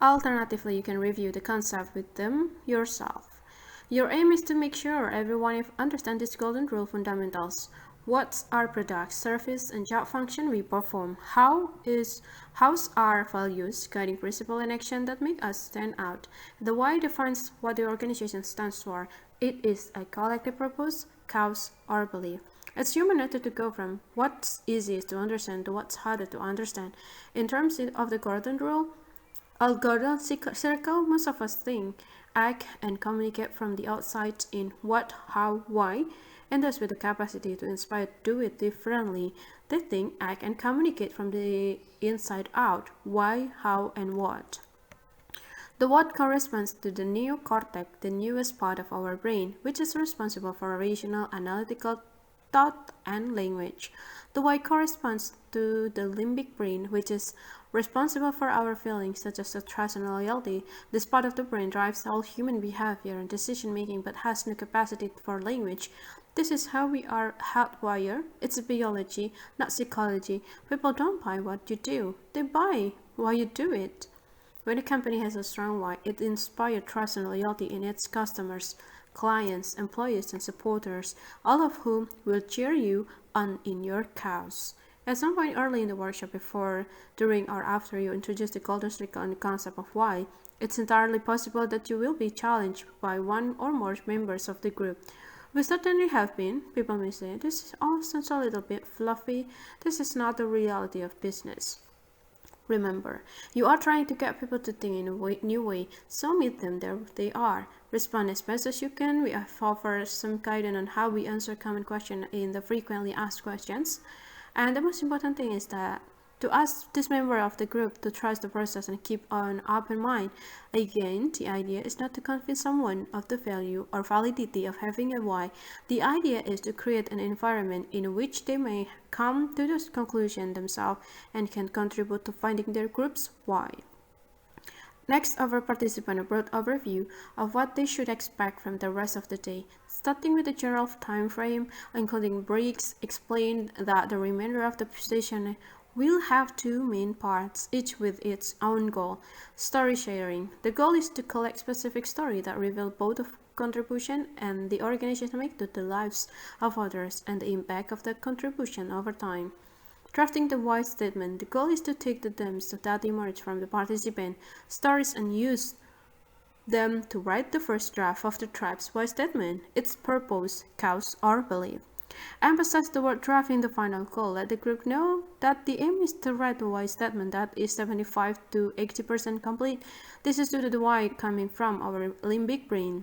Alternatively, you can review the concept with them yourself. Your aim is to make sure everyone understands these golden rule fundamentals. What's our product, service, and job function we perform? How's our values, guiding principle, and action that make us stand out? The why defines what the organization stands for. It is a collective purpose, cause, or belief. It's human nature to go from what's easiest to understand to what's harder to understand. In terms of the golden rule, a golden circle, most of us think, act, and communicate from the outside in what, how, why, and thus with the capacity to inspire to do it differently. They think, act, and communicate from the inside out, why, how, and what. The what corresponds to the neocortex, the newest part of our brain, which is responsible for rational, analytical thought and language. The why corresponds to the limbic brain, which is responsible for our feelings such as trust and loyalty. This part of the brain drives all human behavior and decision making but has no capacity for language. This is how we are hardwired. It's biology, not psychology. People don't buy what you do, they buy why you do it. When a company has a strong why, it inspires trust and loyalty in its customers, clients, employees, and supporters, all of whom will cheer you on in your cause. At some point early in the workshop, before, during, or after you introduce the golden circle and the concept of why, it's entirely possible that you will be challenged by one or more members of the group. We certainly have been. People may say, this all sounds a little bit fluffy. This is not the reality of business. Remember, you are trying to get people to think in a new way, so meet them there they are. Respond as best as you can. We have offered some guidance on how we answer common questions in the frequently asked questions. And the most important thing is that to ask this member of the group to trust the process and keep an open mind. Again, the idea is not to convince someone of the value or validity of having a why. The idea is to create an environment in which they may come to this conclusion themselves and can contribute to finding their group's why. Next, our participant a broad overview of what they should expect from the rest of the day, starting with the general time frame, including breaks. Explain that the remainder of the session will have two main parts, each with its own goal. Story sharing. The goal is to collect specific stories that reveal both the contribution and the organization make to the lives of others and the impact of that contribution over time. Drafting the why statement. The goal is to take the themes that emerge from the participant stories and use them to write the first draft of the tribe's why statement, its purpose, cause, or belief. Emphasize the word draft in the final goal. Let the group know that the aim is to write a why statement that is 75 to 80% complete. This is due to the why coming from our limbic brain.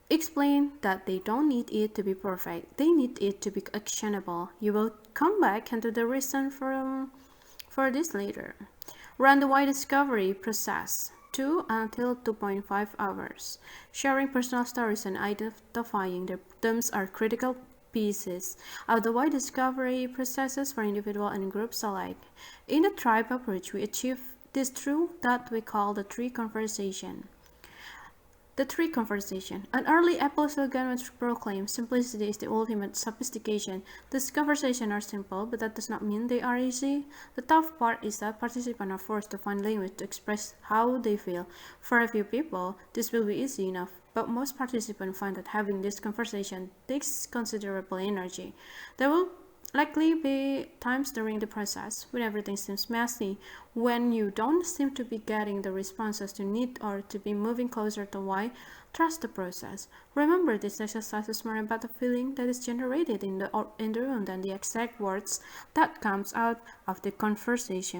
Explain that they don't need it to be perfect. They need it to be actionable. You will come back into the reason for this later. Run the why discovery process. 2 until 2.5 hours. Sharing personal stories and identifying their terms are critical pieces of the why discovery processes for individual and groups alike. In the tribe approach, we achieve this through that we call the tree conversation. The three conversation. An early Apple slogan which proclaims simplicity is the ultimate sophistication. These conversations are simple, but that does not mean they are easy. The tough part is that participants are forced to find language to express how they feel. For a few people, this will be easy enough, but most participants find that having this conversation takes considerable energy. There will likely be times during the process when everything seems messy, when you don't seem to be getting the responses you need or to be moving closer to why. Trust the process. Remember, this exercise is more about the feeling that is generated in the room than the exact words that comes out of the conversation.